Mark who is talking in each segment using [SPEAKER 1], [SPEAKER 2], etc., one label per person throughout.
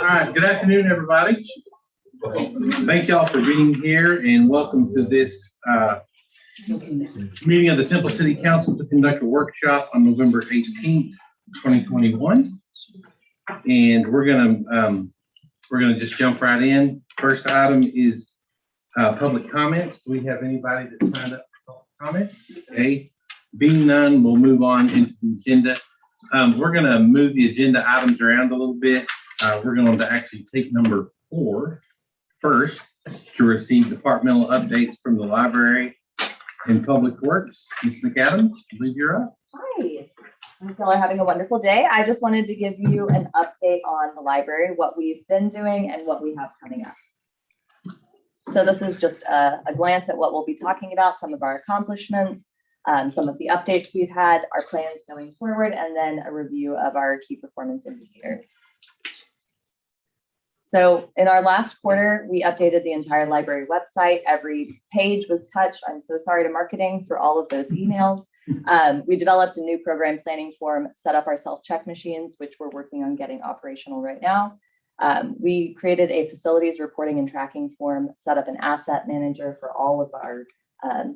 [SPEAKER 1] right, good afternoon, everybody. Thank y'all for being here and welcome to this meeting of the Temple City Council to conduct a workshop on November 18th, 2021. And we're gonna just jump right in. First item is public comments. Do we have anybody that signed up for public comments? Okay, being none, we'll move on into the agenda. We're gonna move the agenda items around a little bit. We're going to actually take number 4 first to receive departmental updates from the library and public works. Ms. McAdams, I believe you're up.
[SPEAKER 2] Hi, I hope y'all are having a wonderful day. I just wanted to give you an update on the library, what we've been doing and what we have coming up. So this is just a glance at what we'll be talking about, some of our accomplishments, some of the updates we've had, our plans going forward, and then a review of our key performance indicators. So in our last quarter, we updated the entire library website. Every page was touched. I'm so sorry to marketing for all of those emails. We developed a new program planning form, set up our self-check machines, which we're working on getting operational right now. We created a facilities reporting and tracking form, set up an asset manager for all of our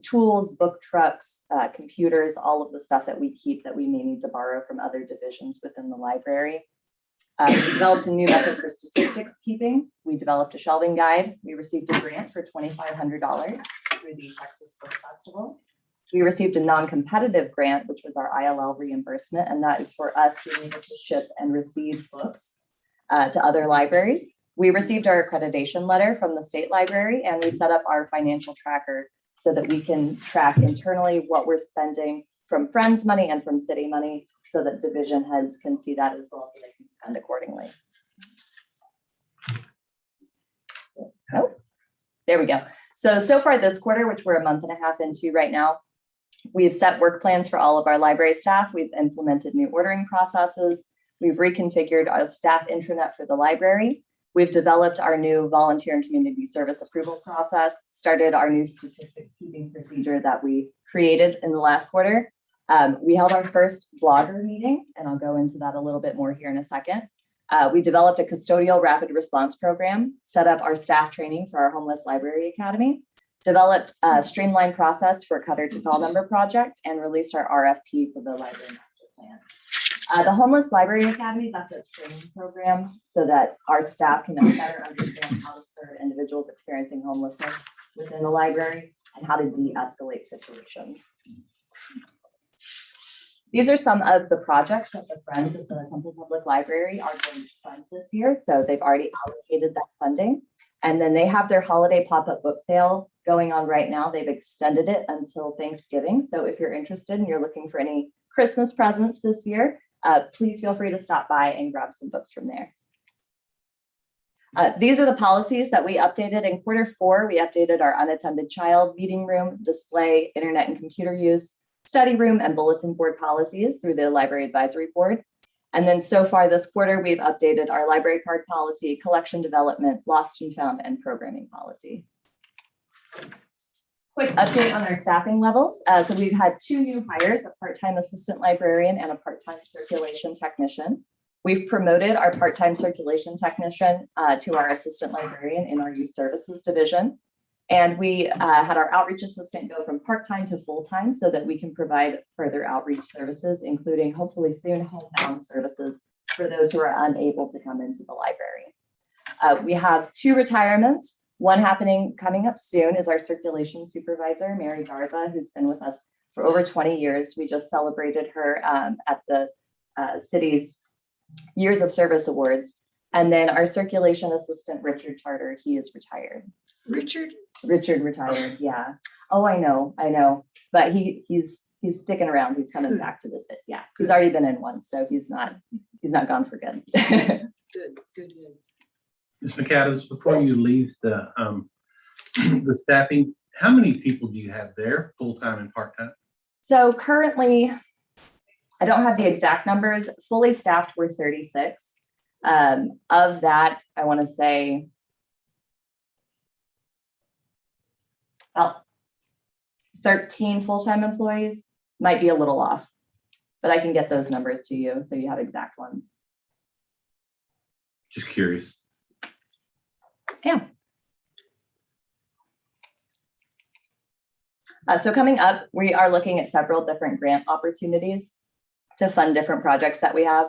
[SPEAKER 2] tools, book trucks, computers, all of the stuff that we keep that we may need to borrow from other divisions within the library. We developed a new method for statistics keeping. We developed a shelving guide. We received a grant for $2,500 through the Texas Book Festival. We received a non-competitive grant, which was our ILL reimbursement, and that is for us being able to ship and receive books to other libraries. We received our accreditation letter from the state library, and we set up our financial tracker so that we can track internally what we're spending from Friends money and from city money, so that division heads can see that as well, so they can spend accordingly. Oh, there we go. So far this quarter, which we're a month and a half into right now, we've set work plans for all of our library staff. We've implemented new ordering processes. We've reconfigured our staff intranet for the library. We've developed our new volunteer and community service approval process, started our new statistics keeping procedure that we created in the last quarter. We held our first blogger meeting, and I'll go into that a little bit more here in a second. We developed a custodial rapid response program, set up our staff training for our Homeless Library Academy, developed a streamlined process for Cutter to Call Number project, and released our RFP for the Library Master Plan. The Homeless Library Academy, that's a training program so that our staff can better understand how to serve individuals experiencing homelessness within the library and how to de-escalate situations. These are some of the projects that the Friends of the Temple Public Library are going to fund this year. So they've already allocated that funding. And then they have their holiday pop-up book sale going on right now. They've extended it until Thanksgiving. So if you're interested and you're looking for any Christmas presents this year, please feel free to stop by and grab some books from there. These are the policies that we updated in Q4. We updated our unattended child, meeting room, display, internet and computer use, study room, and bulletin board policies through the Library Advisory Board. And then so far this quarter, we've updated our library card policy, collection development, lost and found, and programming policy. Quick update on our staffing levels. So we've had 2 new hires, a part-time assistant librarian and a part-time circulation technician. We've promoted our part-time circulation technician to our assistant librarian in our youth services division. And we had our outreach assistant go from part-time to full-time so that we can provide further outreach services, including hopefully soon homebound services for those who are unable to come into the library. We have 2 retirements. One coming up soon is our circulation supervisor, Mary Garza, who's been with us for over 20 years. We just celebrated her at the city's Years of Service Awards. And then our circulation assistant, Richard Charter, he is retired. Richard retired, yeah. Oh, I know, but he's sticking around. He's coming back to visit. Yeah, he's already been in once, so he's not gone for good.
[SPEAKER 3] Good.
[SPEAKER 1] Ms. McAdams, before you leave the staffing, how many people do you have there, full-time and part-time?
[SPEAKER 2] So currently, I don't have the exact numbers. Fully staffed, we're 36. Of that, I want to say about 13 full-time employees, might be a little off, but I can get those numbers to you so you have exact ones.
[SPEAKER 1] Just curious.
[SPEAKER 2] Yeah. So coming up, we are looking at several different grant opportunities to fund different projects that we have.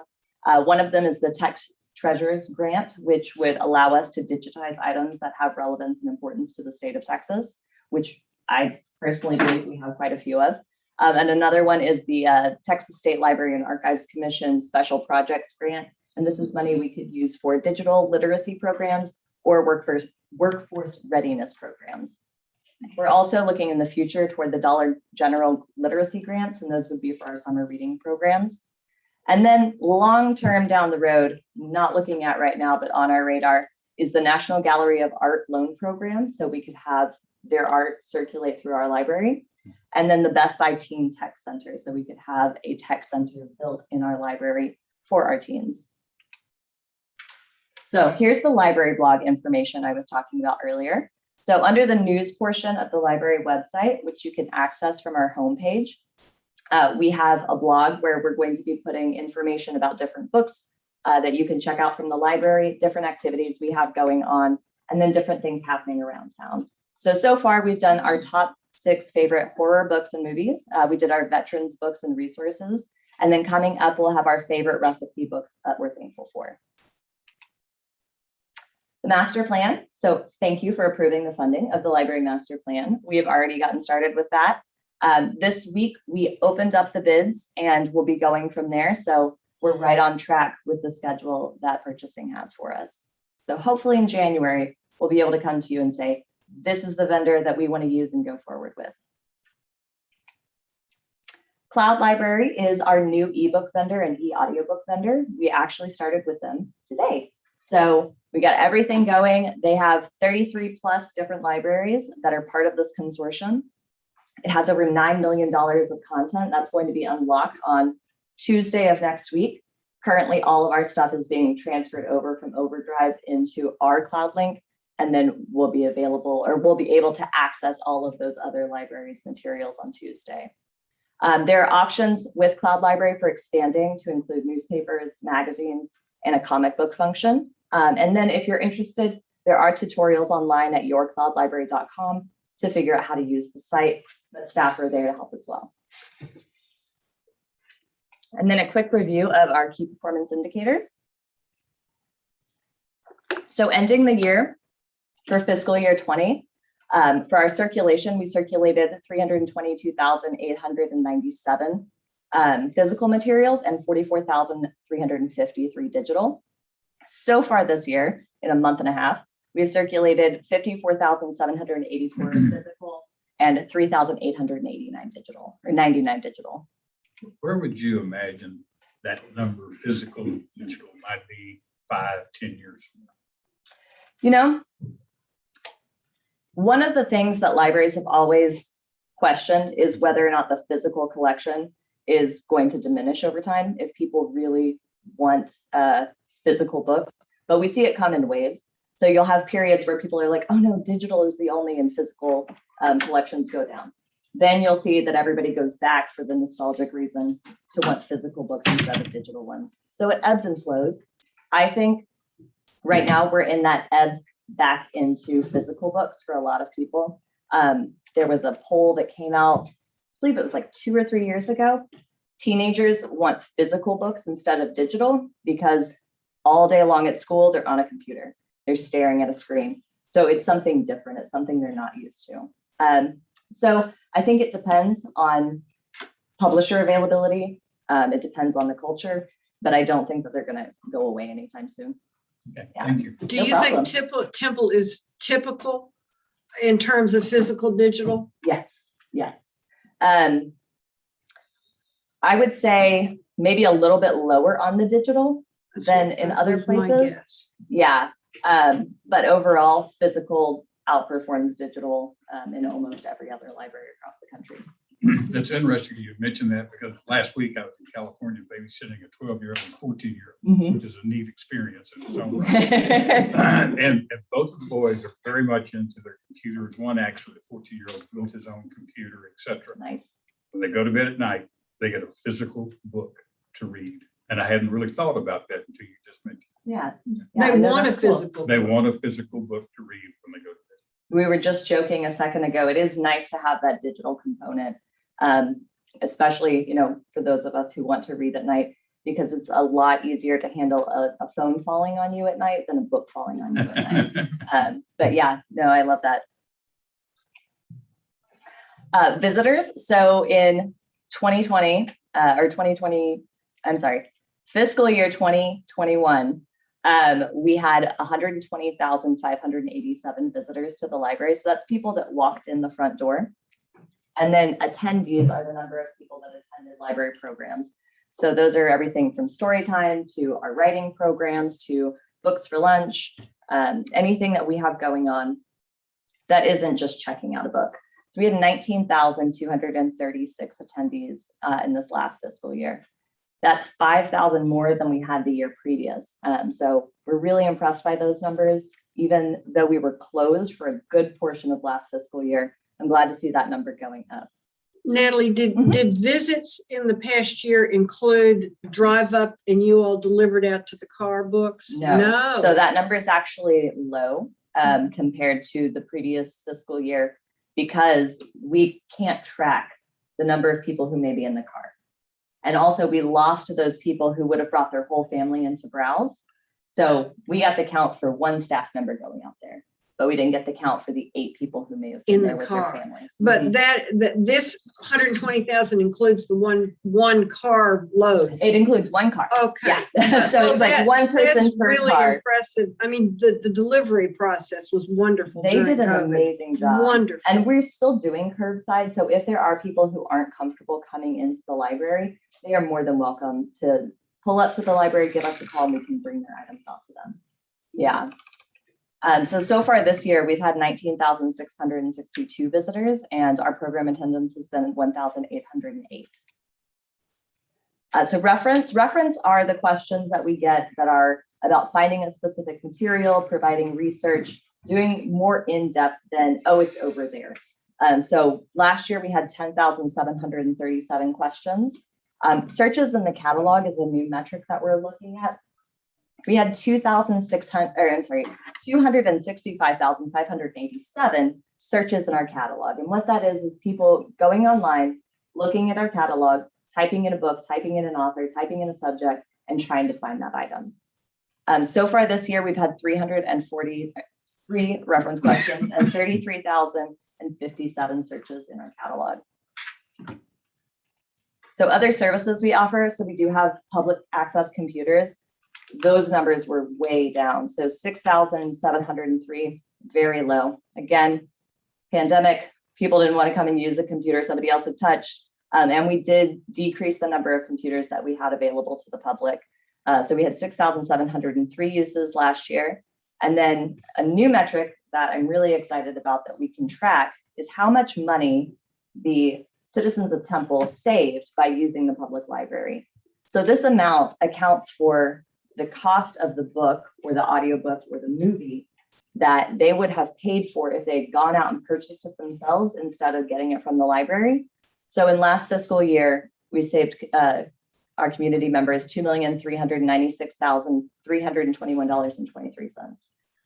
[SPEAKER 2] One of them is the Tech Treasures Grant, which would allow us to digitize items that have relevance and importance to the state of Texas, which I personally believe we have quite a few of. And another one is the Texas State Library and Archives Commission Special Projects Grant. And this is money we could use for digital literacy programs or workforce readiness programs. We're also looking in the future toward the Dollar General literacy grants, and those would be for our summer reading programs. And then long-term down the road, not looking at right now, but on our radar, is the National Gallery of Art loan program. So we could have their art circulate through our library. And then the Best Buy Teen Tech Center. So we could have a tech center built in our library for our teens. So here's the library blog information I was talking about earlier. So under the news portion of the library website, which you can access from our homepage, we have a blog where we're going to be putting information about different books that you can check out from the library, different activities we have going on, and then different things happening around town. So far we've done our top 6 favorite horror books and movies. We did our veterans books and resources. And then coming up, we'll have our favorite recipe books that we're thankful for. The master plan. So thank you for approving the funding of the library master plan. We have already gotten started with that. This week, we opened up the bids and we'll be going from there. So we're right on track with the schedule that purchasing has for us. So hopefully in January, we'll be able to come to you and say, this is the vendor that we want to use and go forward with. Cloud Library is our new ebook vendor and e-audiobook vendor. We actually started with them today. So we got everything going. They have 33 plus different libraries that are part of this consortium. It has over $9 million of content that's going to be unlocked on Tuesday of next week. Currently, all of our stuff is being transferred over from Overdrive into our CloudLink, and then we'll be available, or we'll be able to access all of those other libraries' materials on Tuesday. There are options with Cloud Library for expanding to include newspapers, magazines, and a comic book function. And then if you're interested, there are tutorials online at yourcloudlibrary.com to figure out how to use the site, but staff are there to help as well. And then a quick review of our key performance indicators. So ending the year for fiscal year 20, for our circulation, we circulated 322,897 physical materials and 44,353 digital. So far this year, in a month and a half, we've circulated 54,784 physical and 3,889 digital, or 99 digital.
[SPEAKER 4] Where would you imagine that number, physical, digital, might be 5, 10 years from now?
[SPEAKER 2] You know, one of the things that libraries have always questioned is whether or not the physical collection is going to diminish over time if people really want physical books, but we see it come in waves. So you'll have periods where people are like, oh no, digital is the only and physical collections go down. Then you'll see that everybody goes back for the nostalgic reason to want physical books instead of digital ones. So it ebbs and flows. I think right now we're in that ebb back into physical books for a lot of people. There was a poll that came out, I believe it was like 2 or 3 years ago. Teenagers want physical books instead of digital because all day long at school, they're on a computer. They're staring at a screen. So it's something different. It's something they're not used to. So I think it depends on publisher availability. It depends on the culture, but I don't think that they're going to go away anytime soon.
[SPEAKER 4] Okay,
[SPEAKER 2] Yeah.
[SPEAKER 4] thank you.
[SPEAKER 3] Do
[SPEAKER 2] No
[SPEAKER 3] you
[SPEAKER 2] problem.
[SPEAKER 3] think Temple is typical in terms of physical digital?
[SPEAKER 2] Yes, yes. I would say maybe a little bit lower on the digital than in other
[SPEAKER 3] That's my
[SPEAKER 2] places.
[SPEAKER 3] guess.
[SPEAKER 2] Yeah, but overall, physical outperforms digital in almost every other library across the country.
[SPEAKER 4] That's interesting you mentioned that because last week I was in California babysitting a 12-year-old and 14-year-old, which is a neat experience in its own right. and both of the boys are very much into their computers. One actually, the 14-year-old, built his own computer, etc.
[SPEAKER 2] Nice.
[SPEAKER 4] When they go to bed at night, they get a physical book to read. And I hadn't really thought about that until you just mentioned it.
[SPEAKER 2] Yeah.
[SPEAKER 3] They
[SPEAKER 2] no,
[SPEAKER 3] want a
[SPEAKER 2] that's cool.
[SPEAKER 3] physical.
[SPEAKER 4] They
[SPEAKER 3] book.
[SPEAKER 4] want a physical book to read when they go to bed.
[SPEAKER 2] We were just joking a second ago. It is nice to have that digital component, especially, for those of us who want to read at night, because it's a lot easier to handle a phone falling on you at night than a book falling on you at night. But yeah, no, I love that. Visitors. So in 2020 or 2020, I'm sorry, fiscal year 2021, we had 120,587 visitors to the library. So that's people that walked in the front door. And then attendees are the number of people that attended library programs. So those are everything from story time to our writing programs to books for lunch, anything that we have going on that isn't just checking out a book. So we had 19,236 attendees in this last fiscal year. That's 5,000 more than we had the year previous. So we're really impressed by those numbers, even though we were closed for a good portion of last fiscal year. I'm glad to see that number going up.
[SPEAKER 3] Natalie, did visits in the past year include drive up and you all delivered out to the car books?
[SPEAKER 2] No. So that number is actually low compared to the previous fiscal year because we can't track the number of people who may be in the car. And also we lost those people who would have brought their whole family in to browse. So we got the count for one staff member going out there, but we didn't get the count for the 8 people who may have been
[SPEAKER 3] In the
[SPEAKER 2] there with
[SPEAKER 3] car.
[SPEAKER 2] their family.
[SPEAKER 3] But this 120,000 includes the one car load.
[SPEAKER 2] It includes one car.
[SPEAKER 3] Okay.
[SPEAKER 2] Yeah. So it's like one person
[SPEAKER 3] That's
[SPEAKER 2] per
[SPEAKER 3] really
[SPEAKER 2] car.
[SPEAKER 3] impressive. I mean, the delivery process was wonderful.
[SPEAKER 2] They
[SPEAKER 3] during
[SPEAKER 2] did an
[SPEAKER 3] COVID.
[SPEAKER 2] amazing job.
[SPEAKER 3] Wonderful.
[SPEAKER 2] And we're still doing curbside. So if there are people who aren't comfortable coming into the library, they are more than welcome to pull up to the library, give us a call, and we can bring their items out to them. Yeah. So far this year, we've had 19,662 visitors, and our program attendance has been 1,808. So reference are the questions that we get that are about finding a specific material, providing research, doing more in-depth than, oh, it's over there. So last year we had 10,737 questions. Searches in the catalog is a new metric that we're looking at. We had 265,587 searches in our catalog. And what that is people going online, looking at our catalog, typing in a book, typing in an author, typing in a subject, and trying to find that item. So far this year, we've had 343 reference questions and 33,057 searches in our catalog. So other services we offer, so we do have public access computers. Those numbers were way down. So 6,703, very low. Again, pandemic, people didn't want to come and use a computer somebody else had touched. And we did decrease the number of computers that we had available to the public. So we had 6,703 uses last year. And then a new metric that I'm really excited about that we can track is how much money the citizens of Temple saved by using the public library. So this amount accounts for the cost of the book or the audiobook or the movie that they would have paid for if they'd gone out and purchased it themselves instead of getting it from the library. So in last fiscal year, we saved our community members $2,396,321.23.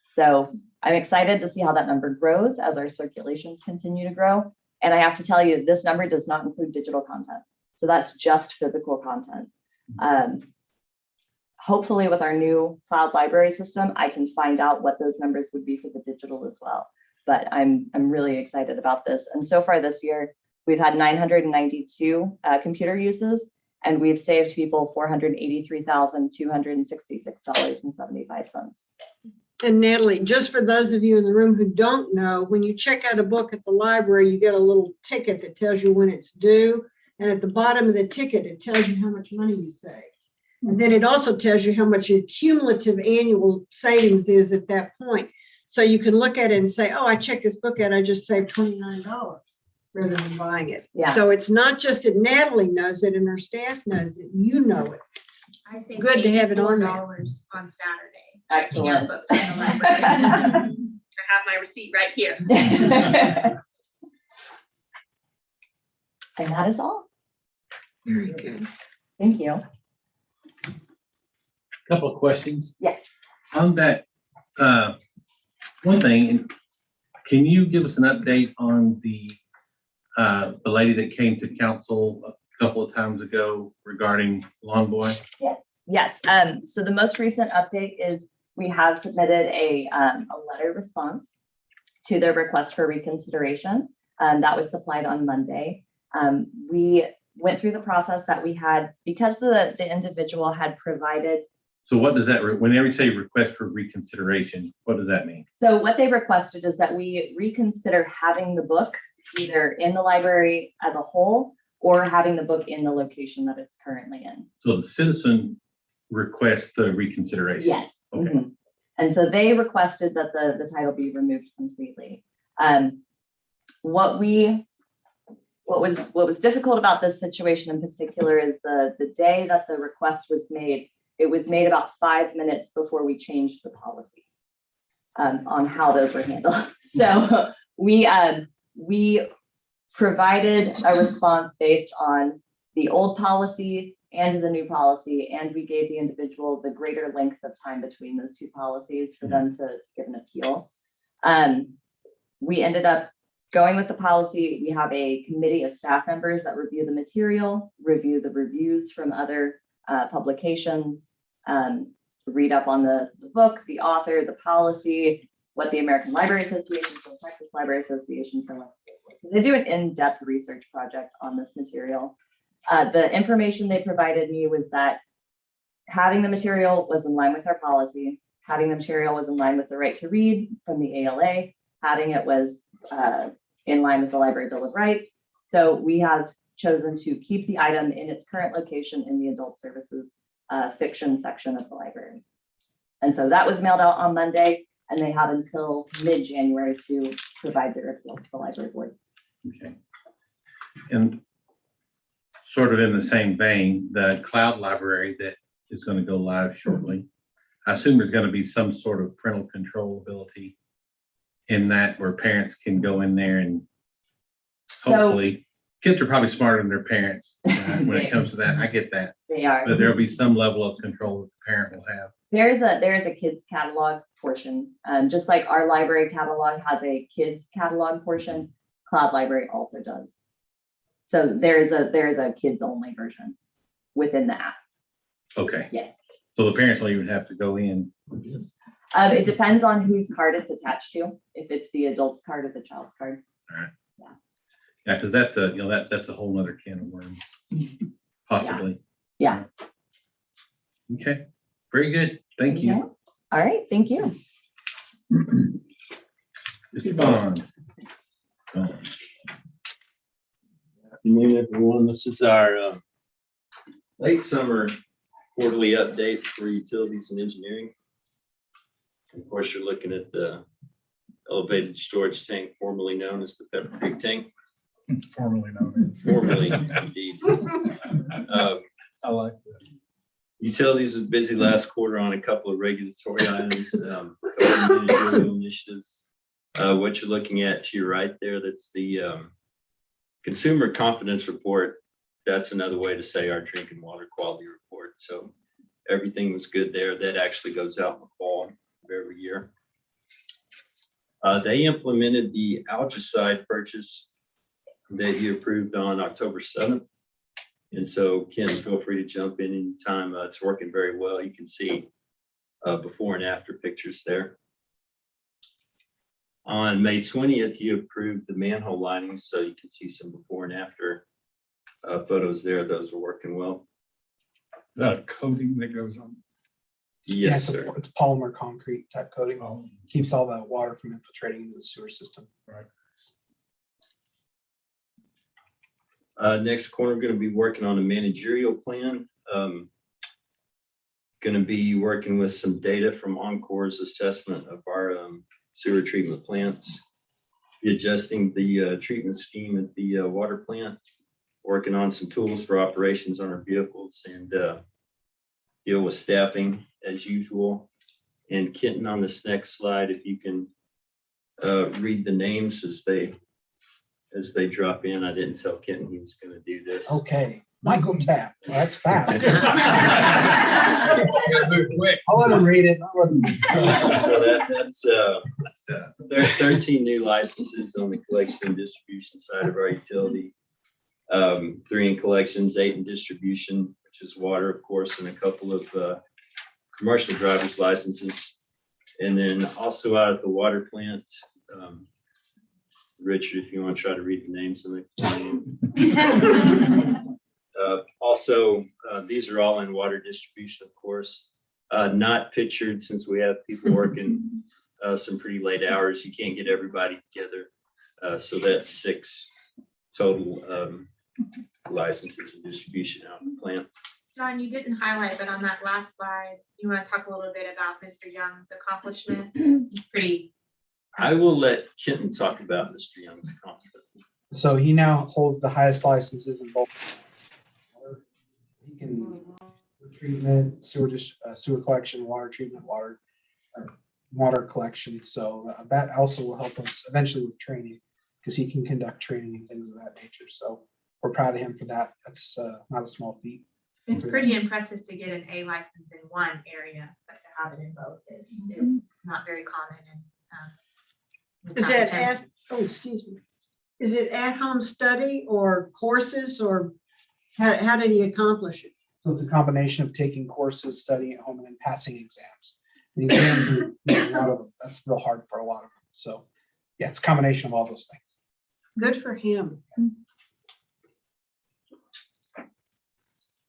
[SPEAKER 2] So I'm excited to see how that number grows as our circulations continue to grow. And I have to tell you, this number does not include digital content. So that's just physical content. Hopefully with our new cloud library system, I can find out what those numbers would be for the digital as well. But I'm really excited about this. And so far this year, we've had 992 computer uses, and we've saved people $483,266.75.
[SPEAKER 3] And Natalie, just for those of you in the room who don't know, when you check out a book at the library, you get a little ticket that tells you when it's due. And at the bottom of the ticket, it tells you how much money you saved. And then it also tells you how much your cumulative annual savings is at that point. So you can look at it and say, oh, I checked this book out, I just saved $29 rather than buying it.
[SPEAKER 2] Yeah.
[SPEAKER 3] So it's not just that Natalie knows it and her staff knows it, you know it.
[SPEAKER 5] I think
[SPEAKER 3] Good to have it on there.
[SPEAKER 5] $84 on Saturday, checking out
[SPEAKER 2] Excellent.
[SPEAKER 5] books in the library. I have my receipt right here.
[SPEAKER 2] And that is all.
[SPEAKER 3] Very good.
[SPEAKER 2] Thank you.
[SPEAKER 1] Couple of questions
[SPEAKER 2] Yes.
[SPEAKER 1] on that. One thing, can you give us an update on the lady that came to council a couple of times ago regarding Lawn Boy?
[SPEAKER 2] Yes. So the most recent update is we have submitted a letter response to their request for reconsideration. That was supplied on Monday. We went through the process that we had because the individual had provided.
[SPEAKER 1] So what does that, whenever you say request for reconsideration, what does that mean?
[SPEAKER 2] So what they requested is that we reconsider having the book either in the library as a whole or having the book in the location that it's currently in.
[SPEAKER 1] So the citizen requests the reconsideration?
[SPEAKER 2] Yes.
[SPEAKER 1] Okay.
[SPEAKER 2] Mhm. And so they requested that the title be removed completely. What was difficult about this situation in particular is the day that the request was made, it was made about 5 minutes before we changed the policy on how those were handled. So we provided a response based on the old policy and the new policy, and we gave the individual the greater length of time between those two policies for them to give an appeal. We ended up going with the policy. We have a committee of staff members that review the material, review the reviews from other publications, read up on the book, the author, the policy, what the American Library Association, the Texas Library Association, so on and so forth. So they do an in-depth research project on this material. The information they provided me was that having the material was in line with our policy, having the material was in line with the right to read from the ALA, having it was in line with the Library Bill of Rights. So we have chosen to keep the item in its current location in the adult services fiction section of the library. And so that was mailed out on Monday, and they have until mid-January to provide their appeal to the library board.
[SPEAKER 1] Okay. And sort of in the same vein, the cloud library that is going to go live shortly, I assume there's going to be some sort of parental control ability in that where parents can go in there and hopefully, kids are probably smarter than their parents when it comes to that. I get that,
[SPEAKER 2] They are.
[SPEAKER 1] but there'll be some level of control that the parent will have.
[SPEAKER 2] There is a kids catalog portion, just like our library catalog has a kids catalog portion. Cloud Library also does. So there is a kids only version within the app.
[SPEAKER 1] Okay.
[SPEAKER 2] Yeah.
[SPEAKER 1] So the parents will even have to go in.
[SPEAKER 2] It depends on whose card it's attached to. If it's the adult's card or the child's card.
[SPEAKER 1] Yeah, because that's a whole nother can of worms, possibly.
[SPEAKER 2] Yeah.
[SPEAKER 1] Okay, very good. Thank
[SPEAKER 2] Okay.
[SPEAKER 1] you.
[SPEAKER 2] All right. Thank you.
[SPEAKER 1] Mr. Bond.
[SPEAKER 6] Afternoon, everyone. This is our late summer quarterly update for utilities and engineering. Of course, you're looking at the elevated storage tank, formerly known as the Pepper Creek tank,
[SPEAKER 4] Formerly known as.
[SPEAKER 6] formerly indeed.
[SPEAKER 4] I like that.
[SPEAKER 6] Utilities was busy last quarter on a couple of regulatory items, managerial initiatives. What you're looking at to your right there, that's the Consumer Confidence Report. That's another way to say our drinking water quality report. So everything was good there. That actually goes out in the fall of every year. They implemented the algicide purchase that you approved on October 7th. And so Ken, feel free to jump in anytime. It's working very well. You can see before and after pictures there. On May 20th, you approved the manhole linings, so you can see some before and after photos there. Those are working well.
[SPEAKER 4] Is that a coating that goes on?
[SPEAKER 7] Yeah,
[SPEAKER 6] Yes, sir.
[SPEAKER 7] it's polymer concrete type coating.
[SPEAKER 4] Oh,
[SPEAKER 7] Keeps all the water from infiltrating into the sewer system.
[SPEAKER 4] right.
[SPEAKER 6] Next quarter, we're going to be working on a managerial plan. Going to be working with some data from Encore's assessment of our sewer treatment plants. Be adjusting the treatment scheme at the water plant. Working on some tools for operations on our vehicles and deal with staffing as usual. And Kenton, on this next slide, if you can read the names as they drop in. I didn't tell Kenton he was going to do this.
[SPEAKER 7] Okay, Michael Tapp. Well, that's fast.
[SPEAKER 4] Gotta move quick.
[SPEAKER 7] I'll let him read it. I'll let him.
[SPEAKER 6] So that's, there are 13 new licenses on the collection and distribution side of our utility. 3 in collections, 8 in distribution, which is water, of course, and a couple of commercial driver's licenses. And then also out at the water plant, Richard, if you want to try to read the names of it. Also, these are all in water distribution, of course. Not pictured since we have people working some pretty late hours. You can't get everybody together. So that's 6 total licenses and distribution out in the plant.
[SPEAKER 5] John, you didn't highlight, but on that last slide, you want to talk a little bit about Mr. Young's accomplishment? It's pretty.
[SPEAKER 6] I will let Kenton talk about Mr. Young's accomplishment.
[SPEAKER 7] So he now holds the highest licenses in both. He can treatment, sewer collection, water treatment, water collection. So that also will help us eventually with training, because he can conduct training and things of that nature. So we're proud of him for that. That's not a small feat.
[SPEAKER 5] It's pretty impressive to get an A license in one area, but to have it in both is not very common. And
[SPEAKER 3] Is it excuse me. Is it at-home study or courses, or how did he accomplish it?
[SPEAKER 7] So it's a combination of taking courses, studying at home, and then passing exams. The exams are, that's real hard for a lot of them. So yeah, it's a combination of all those things.
[SPEAKER 3] Good for him.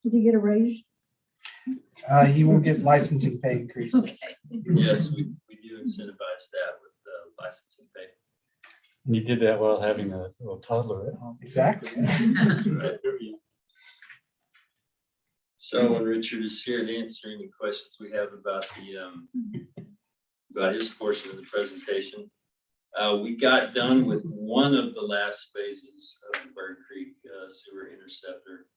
[SPEAKER 8] Did he get a raise?
[SPEAKER 7] He will get licensing pay increase.
[SPEAKER 6] Yes, we do incentivize that with licensing pay.
[SPEAKER 9] And you did that while having a little toddler at home.
[SPEAKER 7] Exactly.
[SPEAKER 6] Right. So when Richard is here to answer any questions we have about about his portion of the presentation. We got done with one of the last phases of the Bird Creek sewer interceptor.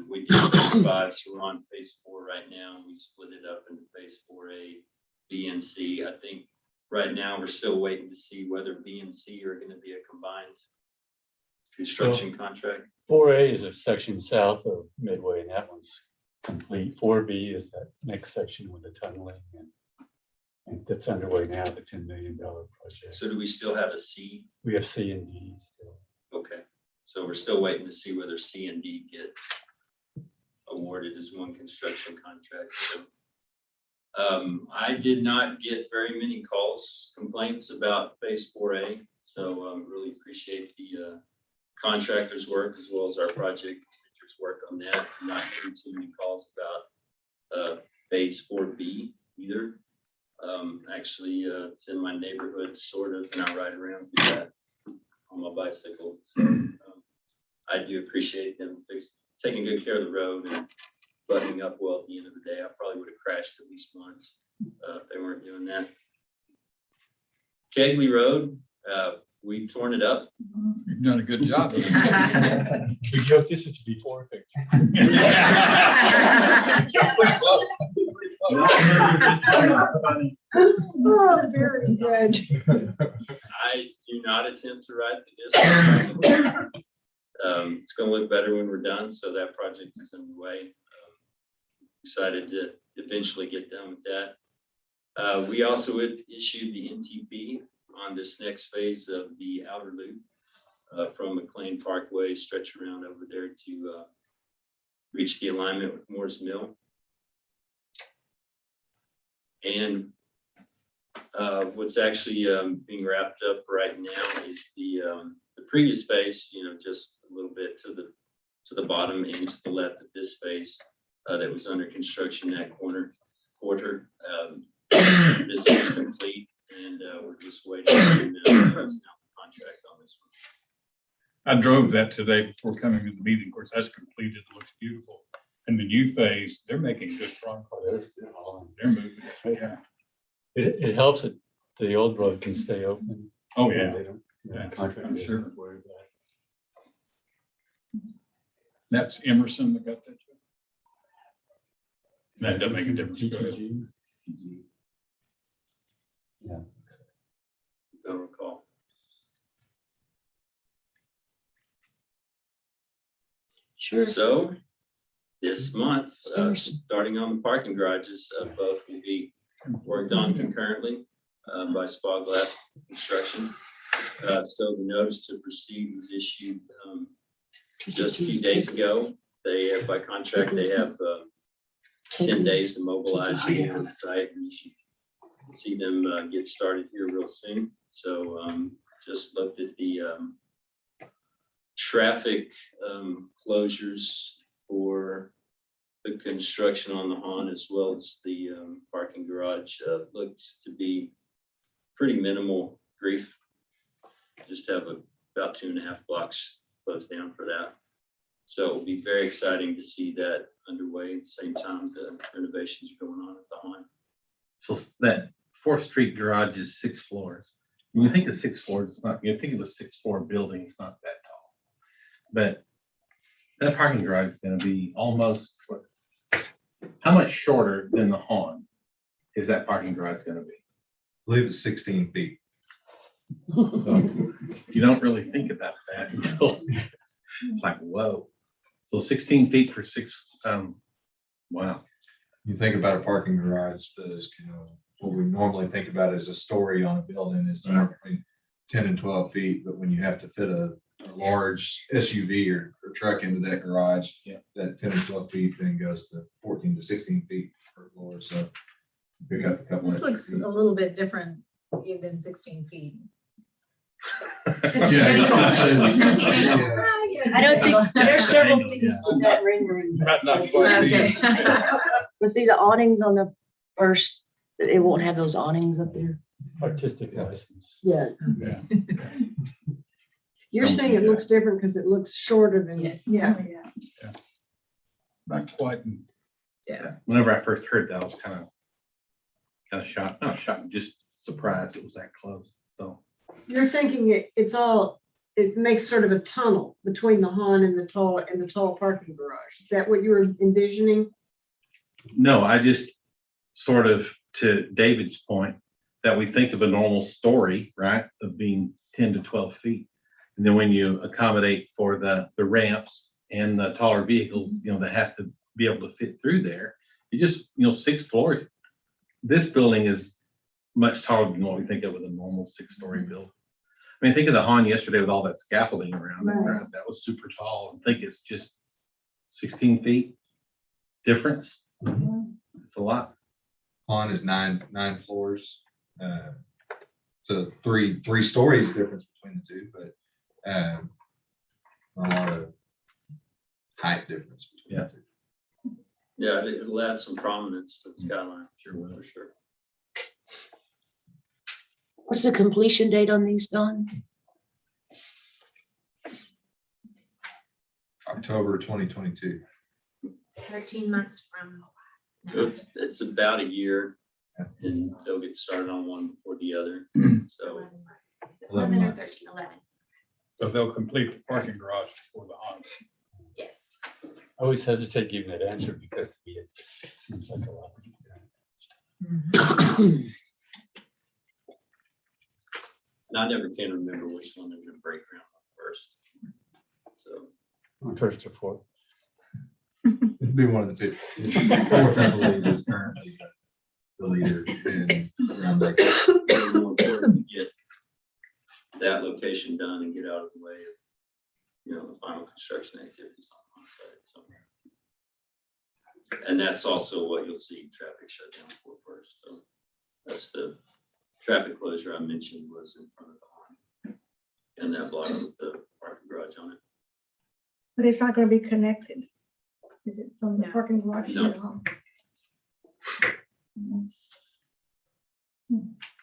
[SPEAKER 6] We did phase 5, so we're on phase 4 right now. We split it up into phase 4A, B, and C. I think right now we're still waiting to see whether B and C are going to be a combined construction contract.
[SPEAKER 9] 4A is a section south of Midway, and that one's complete. 4B is that next section with the tunneling, and that's underway now, the $10 million project.
[SPEAKER 6] So do we still have a C?
[SPEAKER 9] We have C and D still.
[SPEAKER 6] Okay, so we're still waiting to see whether C and D get awarded as one construction contract. So, I did not get very many calls, complaints about phase 4A. So really appreciate the contractor's work as well as our project manager's work on that. Not getting too many calls about phase 4B either. Actually, it's in my neighborhood, sort of, and I ride around through that on my bicycle. So, I do appreciate them taking good care of the road and buttoning up well at the end of the day. I probably would have crashed at least once if they weren't doing that. Kegley Road, we torn it up.
[SPEAKER 4] You've done a good job.
[SPEAKER 9] We joke this is the before picture.
[SPEAKER 4] Pretty close.
[SPEAKER 3] Oh, very good.
[SPEAKER 6] I do not attempt to ride the distance. It's going to look better when we're done, so that project is underway. Excited to eventually get done with that. We also issued the NTP on this next phase of the outer loop from McLean Parkway, stretch around over there to reach the alignment with Moore's Mill. And what's actually being wrapped up right now is the previous phase, just a little bit to the bottom and to the left of this phase that was under construction, that quarter. This is complete, and we're just waiting for the contract on this one.
[SPEAKER 4] I drove that today before coming to the meeting. Of course, that's completed. It looks beautiful. And the new phase, they're making good progress. They're moving. Yeah.
[SPEAKER 9] It helps that the old road can stay open.
[SPEAKER 4] Oh, yeah.
[SPEAKER 9] They don't,
[SPEAKER 4] Yeah,
[SPEAKER 9] contract,
[SPEAKER 4] I'm
[SPEAKER 9] they
[SPEAKER 4] sure.
[SPEAKER 9] don't worry about it.
[SPEAKER 4] That's Emerson that got that job. That doesn't make a difference. Go ahead.
[SPEAKER 9] GTG. Yeah.
[SPEAKER 6] Don't recall.
[SPEAKER 8] Sure.
[SPEAKER 6] So this month,
[SPEAKER 8] Seriously.
[SPEAKER 6] starting on the parking garages, both will be worked on concurrently by Spa Glass Construction. So the notice to proceed was issued just a few days ago. They have, by contract, they have 10 days to mobilize you on the site, and you should see them get started here real soon. So just looked at the traffic closures for the construction on the Han as well as the parking garage. Looks to be pretty minimal grief. Just have about 2.5 blocks closed down for that. So it'll be very exciting to see that underway at the same time the renovations are going on at the Han.
[SPEAKER 1] So that 4th Street garage is 6 floors. When you think of 6 floors, it's not, you think of a 6-floor building, it's not that tall. But that parking garage is gonna be almost, how much shorter than the Han is that parking garage gonna be?
[SPEAKER 10] I believe it's 16 feet.
[SPEAKER 1] So you don't really think about that until it's like, whoa. So 16 feet for 6, wow.
[SPEAKER 10] You think about a parking garage that is, what we normally think about as a story on a building is somewhere between 10 and 12 feet. But when you have to fit a large SUV or truck into that garage,
[SPEAKER 1] Yeah.
[SPEAKER 10] that 10 and 12 feet then goes to 14 to 16 feet per floor. So pick up a couple.
[SPEAKER 11] This
[SPEAKER 10] extra
[SPEAKER 11] looks
[SPEAKER 10] feet.
[SPEAKER 11] a little bit different than 16 feet.
[SPEAKER 8] I don't think, there's several things with that rendering.
[SPEAKER 11] Okay.
[SPEAKER 8] But see the awnings on the first, it won't have those awnings up there.
[SPEAKER 9] Artistic license.
[SPEAKER 8] Yeah.
[SPEAKER 9] Yeah.
[SPEAKER 3] You're saying it looks different because it looks shorter than.
[SPEAKER 11] Yes.
[SPEAKER 3] Yeah.
[SPEAKER 4] Not quite.
[SPEAKER 1] Whenever I first heard that, I was kind of shocked, not shocked, just surprised it was that close. So
[SPEAKER 3] You're thinking it makes sort of a tunnel between the Han and the tall parking garage. Is that what you were envisioning?
[SPEAKER 1] no, I just sort of, to David's point, that we think of a normal story, right, of being 10 to 12 feet. And then when you accommodate for the ramps and the taller vehicles, that have to be able to fit through there, you just, 6 floors. This building is much taller than what we think of with a normal 6-story building. I mean, think of the Han yesterday with all that scaffolding around it,
[SPEAKER 3] Right.
[SPEAKER 1] right? That was super tall. I think it's just 16 feet difference. It's a lot.
[SPEAKER 10] Han is nine floors. So three stories difference between the two, but a lot of height difference between the two.
[SPEAKER 6] Yeah, it'll add some prominence to the skyline.
[SPEAKER 1] Sure will.
[SPEAKER 6] For sure.
[SPEAKER 8] What's the completion date on these, Don?
[SPEAKER 10] October 2022.
[SPEAKER 5] 13 months from now.
[SPEAKER 6] It's about a year and they'll get started on one before the other. So
[SPEAKER 5] 11 or
[SPEAKER 10] months.
[SPEAKER 5] 13, 11.
[SPEAKER 4] So they'll complete the parking garage before the Han.
[SPEAKER 5] Yes.
[SPEAKER 9] I always hesitate giving that answer because to me it seems like a lot.
[SPEAKER 6] and I never can remember which one they're gonna break ground on first. So
[SPEAKER 9] First or fourth.
[SPEAKER 10] It'd be one of the two. Fourth, I believe, is currently the leader in groundbreaking.
[SPEAKER 6] it's more important to get that location done and get out of the way of, the final construction activities on site. So. And that's also what you'll see traffic shut down for first. So that's the traffic closure I mentioned was in front of the Han. And that block with the parking garage on it.
[SPEAKER 8] But it's not gonna be connected. Is it from the
[SPEAKER 5] No.
[SPEAKER 8] parking garage to
[SPEAKER 6] No.
[SPEAKER 8] the home?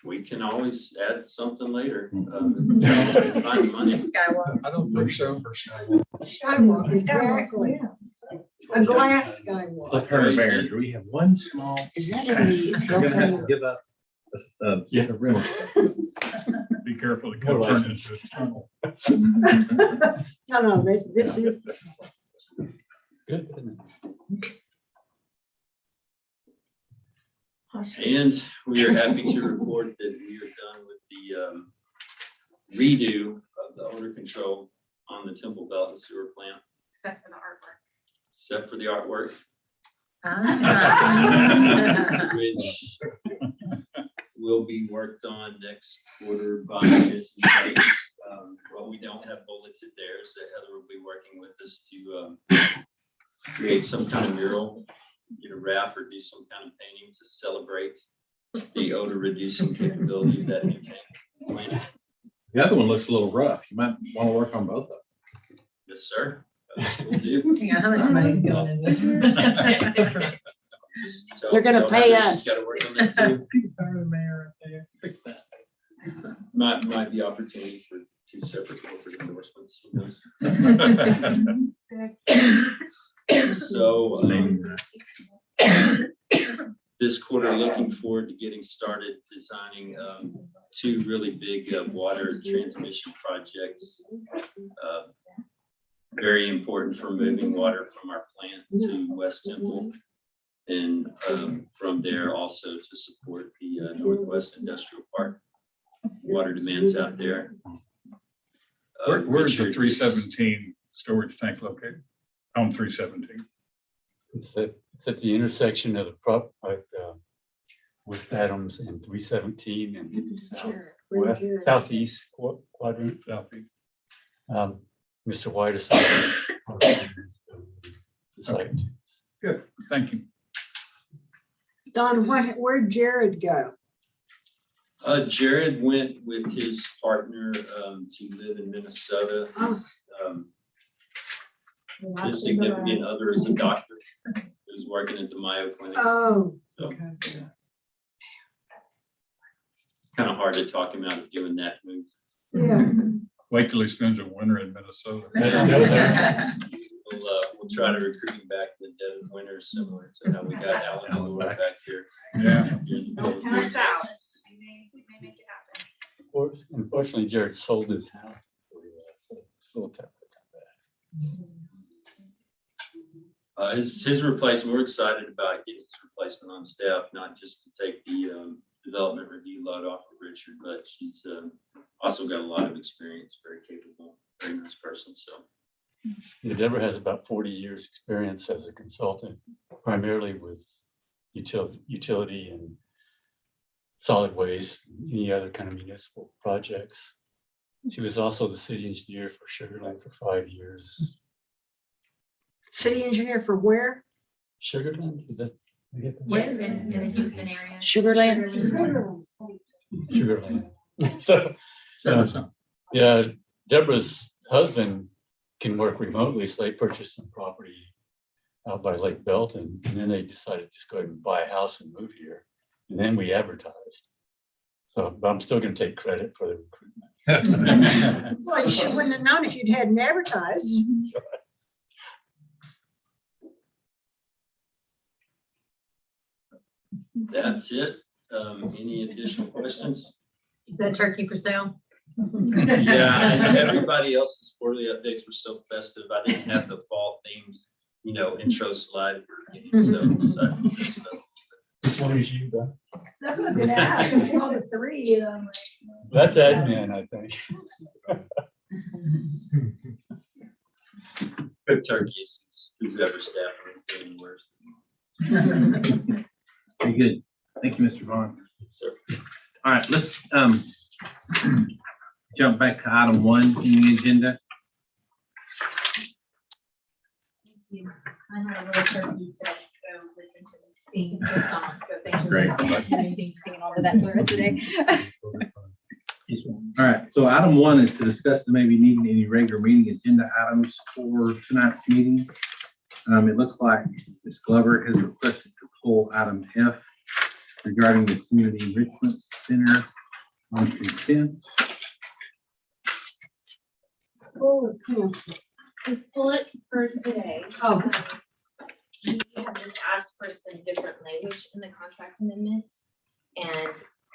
[SPEAKER 6] We can always add something later.
[SPEAKER 1] Mhm.
[SPEAKER 6] Find money.
[SPEAKER 11] Skywalk.
[SPEAKER 4] I don't think so.
[SPEAKER 3] Skywalk, exactly. A glass skywalk.
[SPEAKER 1] Let's turn Bear. Do we have one small?
[SPEAKER 8] Is that in the?
[SPEAKER 1] We're gonna have to give up a rental space.
[SPEAKER 4] Be careful, it
[SPEAKER 9] More
[SPEAKER 4] could turn
[SPEAKER 9] license.
[SPEAKER 4] into a tunnel.
[SPEAKER 3] No, this is,
[SPEAKER 9] Good, isn't it?
[SPEAKER 6] And we are happy to report that we are done with the redo of the odor control on the Temple Belt and Sewer Plant.
[SPEAKER 5] except for the artwork.
[SPEAKER 6] except for the artwork,
[SPEAKER 11] Ah.
[SPEAKER 6] which will be worked on next quarter by Ms. Bates. What we don't have bulleted there is that Heather will be working with us to create some kind of mural, get a wrap or do some kind of painting to celebrate the odor reducing capability of that new tank plant.
[SPEAKER 1] The other one looks a little rough. You might want to work on both of them.
[SPEAKER 6] Yes, sir. Will do.
[SPEAKER 11] Yeah, how much money is going in this?
[SPEAKER 6] Just tell-
[SPEAKER 8] They're gonna
[SPEAKER 6] tell
[SPEAKER 8] pay
[SPEAKER 6] Heather
[SPEAKER 8] us.
[SPEAKER 6] She's gotta work on that too.
[SPEAKER 1] Fix that.
[SPEAKER 6] Might be opportunity for 2 separate corporate endorsements. Who knows? So, this quarter, looking forward to getting started designing 2 really big water transmission projects. Very important for moving water from our plant to West Temple. And from there also to support the Northwest Industrial Park water demands out there.
[SPEAKER 4] Where's the
[SPEAKER 6] Richard-
[SPEAKER 4] 317 storage tank located? On 317.
[SPEAKER 9] It's at the intersection of the with Adams and 317 and southeast quadrant.
[SPEAKER 4] Southeast.
[SPEAKER 9] Mr. White is. the site.
[SPEAKER 4] Good, thank you.
[SPEAKER 3] Don, where'd Jared go?
[SPEAKER 6] Jared went with his partner to live in Minnesota. His significant other is a doctor who's working at the Mayo Clinic.
[SPEAKER 3] Oh,
[SPEAKER 6] So
[SPEAKER 3] okay.
[SPEAKER 6] kind of hard to talk him out of doing that move.
[SPEAKER 3] Yeah.
[SPEAKER 4] Wait till he spends a winter in Minnesota.
[SPEAKER 6] We'll try to recruit him back in the dead of winter, similar to how we got Alan and Laura back here.
[SPEAKER 4] Yeah.
[SPEAKER 5] Don't count us out. We may make it happen.
[SPEAKER 9] Unfortunately, Jared sold his house. So still tough to come back.
[SPEAKER 6] His replacement, we're excited about getting his replacement on staff, not just to take the development review load off of Richard, but she's also got a lot of experience, very capable, very nice person, so.
[SPEAKER 9] Yeah, Deborah has about 40 years experience as a consultant, primarily with utility and solid waste, any other kind of municipal projects. She was also the city engineer for Sugarland for 5 years.
[SPEAKER 3] City engineer for where?
[SPEAKER 9] Sugarland, is that? I get that?
[SPEAKER 5] Yes, in the Houston area.
[SPEAKER 8] Sugarland?
[SPEAKER 9] Sugarland. So, yeah, Deborah's husband can work remotely, so they purchased some property out by Lake Belton, and then they decided to just go ahead and buy a house and move here. And then we advertised. So, but I'm still gonna take credit for the recruitment.
[SPEAKER 3] Well, you wouldn't have known if you'd hadn't advertised.
[SPEAKER 6] That's it. Any additional questions?
[SPEAKER 11] Is that turkey for sale?
[SPEAKER 6] Yeah, and everybody else's quarterly updates were so festive. I didn't have the fall themed, intro slide. at the beginning, so
[SPEAKER 9] Which one is you, Beth?
[SPEAKER 12] That's what I was gonna ask. I saw the 3 and I'm like.
[SPEAKER 9] That's admin, I think.
[SPEAKER 6] Good turkeys, who's ever staffing is doing worse.
[SPEAKER 1] Very good. Thank you, Mr. Vaughn.
[SPEAKER 6] Sir.
[SPEAKER 1] All right, let's jump back to item 1 in the agenda.
[SPEAKER 5] I had a little turkey to go listen to sing the song, so thank you.
[SPEAKER 1] Great.
[SPEAKER 2] Anything singing on to that for us today?
[SPEAKER 1] All right, so item 1 is to discuss the maybe needing any regular meeting agenda items for tonight's meeting. It looks like Ms. Glover has requested to pull item F regarding the Community Enrichment Center on consent.
[SPEAKER 3] Oh, cool.
[SPEAKER 12] Just pull it for today.
[SPEAKER 3] Oh.
[SPEAKER 12] We have just asked for some different language in the contract amendment, and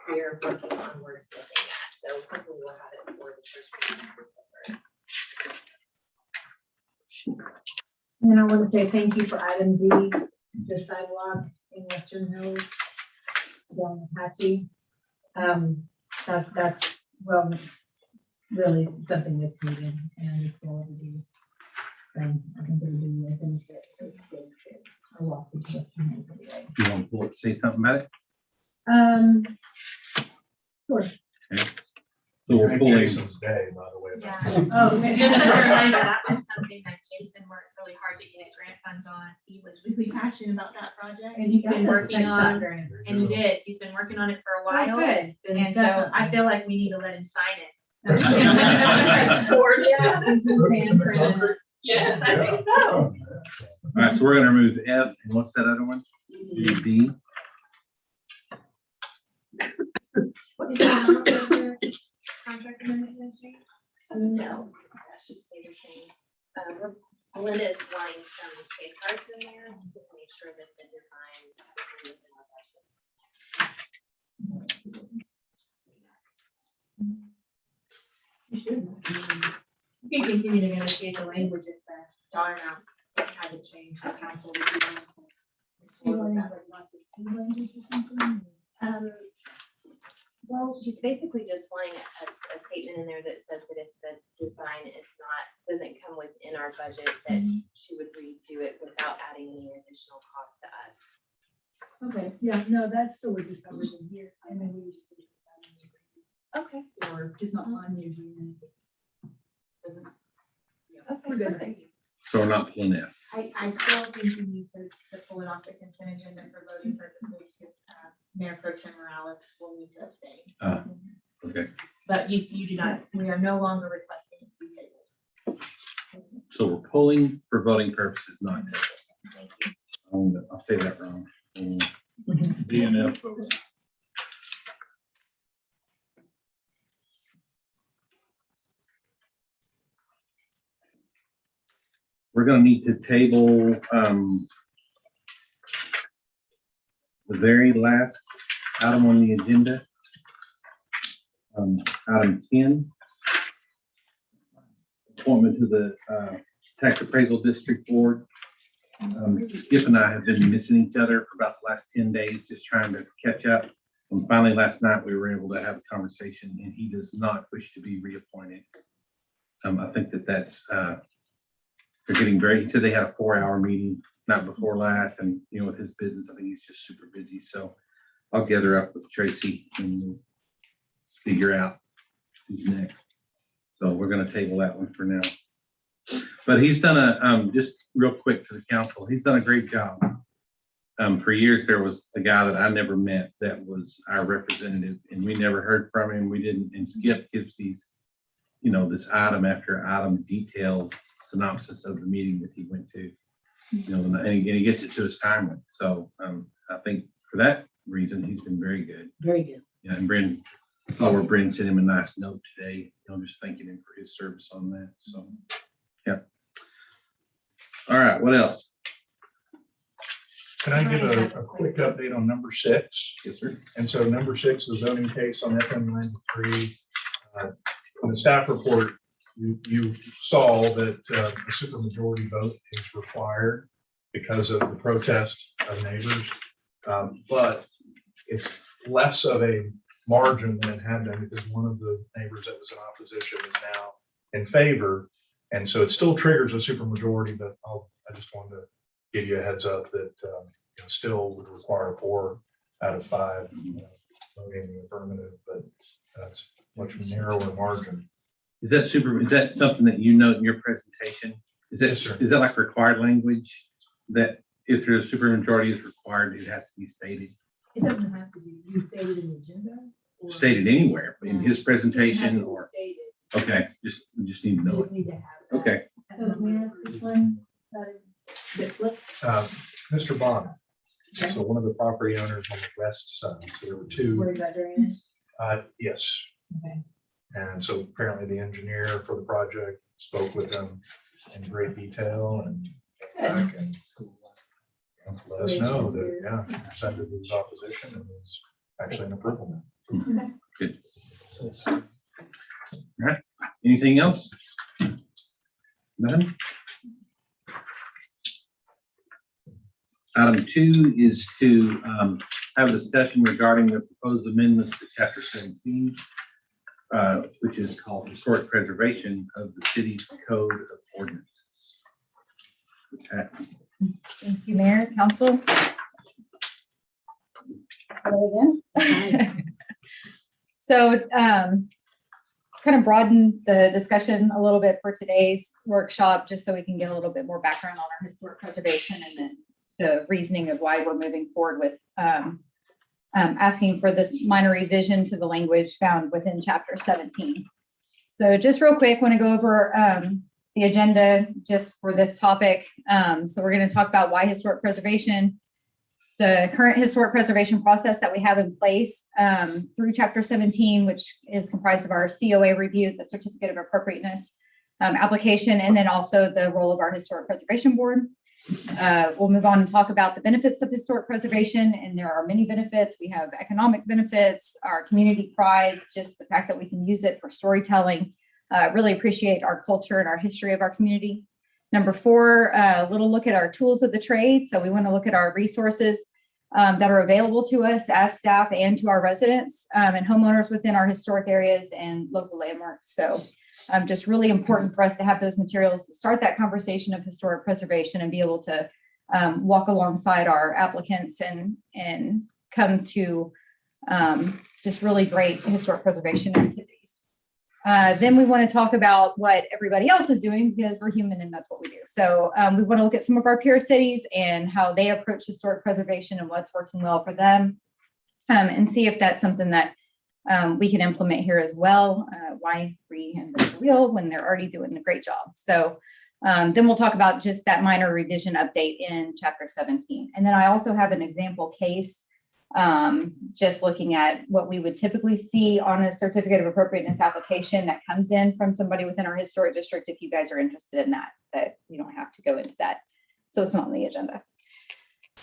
[SPEAKER 12] we're working on wordsmithing that, so hopefully we'll have it for the first week of December.
[SPEAKER 11] And I want to say thank you for item D, the sidewalk in Western Hills. Down Apache. That's, well, really something that's needed and it's going to be then I think it would be a benefit. It's good fit. I walk with Western Hills anyway.
[SPEAKER 1] You want to pull it, say something about it?
[SPEAKER 11] Sure.
[SPEAKER 1] So we're pulling,
[SPEAKER 10] Jason's day, by the way.
[SPEAKER 5] Yeah.
[SPEAKER 11] Oh, okay.
[SPEAKER 5] Just as a reminder, that was something that Jason worked really hard to get grant funds on. He was really passionate about that project.
[SPEAKER 11] And he
[SPEAKER 5] He's been working on, and he did, he's been working on it for a while.
[SPEAKER 11] Good.
[SPEAKER 5] And so I feel like we need to let him sign it.
[SPEAKER 11] Yeah, he's been paying for it.
[SPEAKER 5] Yes, I think so.
[SPEAKER 1] all right, so we're gonna remove F, and what's that other one? D.
[SPEAKER 5] What is that amount of the contract amendment, Ministry?
[SPEAKER 12] No, that should stay the same. Melinda is wanting some safeguards in there to make sure that the design is within our budget.
[SPEAKER 5] You can continue to negotiate the language if the dollar amount hasn't changed, the council would be willing to move forward with that.
[SPEAKER 12] Well, she's basically just wanting a statement in there that says that if the design doesn't come within our budget, that she would redo it without adding any additional cost to us.
[SPEAKER 11] Okay, yeah, no, that still would be covered in here, and then we would just. leave that in the agreement.
[SPEAKER 12] Okay.
[SPEAKER 11] Or just not sign the agreement. Doesn't. Yeah,
[SPEAKER 12] Okay,
[SPEAKER 11] we're good.
[SPEAKER 12] perfect.
[SPEAKER 1] So we're not pulling F.
[SPEAKER 5] I still think you need to pull it off the consent agenda for voting purposes, because Mayor Pro Tem Morales will need to abstain.
[SPEAKER 1] Okay,
[SPEAKER 5] But you do not, we are no longer requesting it to be tabled.
[SPEAKER 1] so we're pulling for voting purposes, not tabled.
[SPEAKER 5] Thank you.
[SPEAKER 1] I'll say that wrong.
[SPEAKER 4] D and F.
[SPEAKER 1] We're gonna need to table, the very last item on the agenda. Item 10. Appointment to the, Tax Appraisal District Board. Skip and I have been missing each other for about the last 10 days, just trying to catch up. And finally, last night, we were able to have a conversation, and he does not wish to be reappointed. I think that's, they're getting very, he said they had a 4-hour meeting, not before last, and, you know, with his business, I think he's just super busy, so I'll gather up with Tracy and we'll figure out who's next. So we're gonna table that one for now. But he's done just real quick to the council, he's done a great job. For years, there was a guy that I never met that was our representative, and we never heard from him, we didn't, and Skip gives these, you know, this item after item detailed synopsis of the meeting that he went to. You know, and he gets it to us timely, so I think for that reason, he's been very good.
[SPEAKER 8] Very good.
[SPEAKER 1] Yeah, and Brendan, I saw where Brendan sent him a nice note today, you know, just thanking him for his service on that, so, yeah. All right, what else?
[SPEAKER 13] Can I give a quick update on number 6?
[SPEAKER 1] Yes, sir.
[SPEAKER 13] And so number 6, the zoning case on FM 93. In the staff report, you saw that a supermajority vote is required because of the protest of neighbors. But it's less of a margin than it had been because one of the neighbors that was in opposition is now in favor. And so it still triggers a supermajority, but I just wanted to give you a heads up that it still would require 4 out of 5 voting in the affirmative, but that's much narrower margin.
[SPEAKER 1] Is that something that you note in your presentation? Is
[SPEAKER 13] Yes, sir.
[SPEAKER 1] that like required language that if there's a supermajority is required, it has to be stated,
[SPEAKER 11] It doesn't have to be, you stated in the agenda? or-
[SPEAKER 1] stated anywhere in his
[SPEAKER 11] It doesn't have
[SPEAKER 1] presentation
[SPEAKER 11] to be
[SPEAKER 1] or,
[SPEAKER 11] stated.
[SPEAKER 1] okay, we just need to
[SPEAKER 11] You
[SPEAKER 1] know
[SPEAKER 11] just
[SPEAKER 1] it.
[SPEAKER 11] need to have it.
[SPEAKER 1] Okay,
[SPEAKER 11] So may I ask which one? The flip?
[SPEAKER 13] Mr. Bond, so one of the property owners on the west side, so there were 2.
[SPEAKER 11] Worried about drainage?
[SPEAKER 13] Yes.
[SPEAKER 11] Okay.
[SPEAKER 13] And so apparently the engineer for the project spoke with them in great detail and came back and let us know that, yeah, he presented his opposition and was actually an approval.
[SPEAKER 1] good. All right, anything else? Nothing? Item 2 is to have a discussion regarding the proposed amendments to chapter 17, which is called historic preservation of the city's code of ordinances. this happen.
[SPEAKER 14] Thank you, Mayor, Council. Hello again. So kind of broaden the discussion a little bit for today's workshop, just so we can get a little bit more background on our historic preservation and then the reasoning of why we're moving forward with asking for this minor revision to the language found within Chapter 17. So just real quick, want to go over the agenda just for this topic. So we're going to talk about why historic preservation, the current historic preservation process that we have in place through Chapter 17, which is comprised of our COA review, the Certificate of Appropriateness application, and then also the role of our Historic Preservation Board. We'll move on and talk about the benefits of historic preservation, and there are many benefits. We have economic benefits, our community pride, just the fact that we can use it for storytelling. Really appreciate our culture and our history of our community. Number 4, a little look at our tools of the trade. So we want to look at our resources that are available to us as staff and to our residents and homeowners within our historic areas and local landmarks. So just really important for us to have those materials to start that conversation of historic preservation and be able to walk alongside our applicants and come to just really great historic preservation activities. Then we want to talk about what everybody else is doing, because we're human and that's what we do. So we want to look at some of our peer cities and how they approach historic preservation and what's working well for them, and see if that's something that we can implement here as well. Why reinvent the wheel when they're already doing a great job? So then we'll talk about just that minor revision update in Chapter 17. And then I also have an example case, just looking at what we would typically see on a certificate of appropriateness application that comes in from somebody within our historic district. If you guys are interested in that you don't have to go into that. So it's not on the agenda.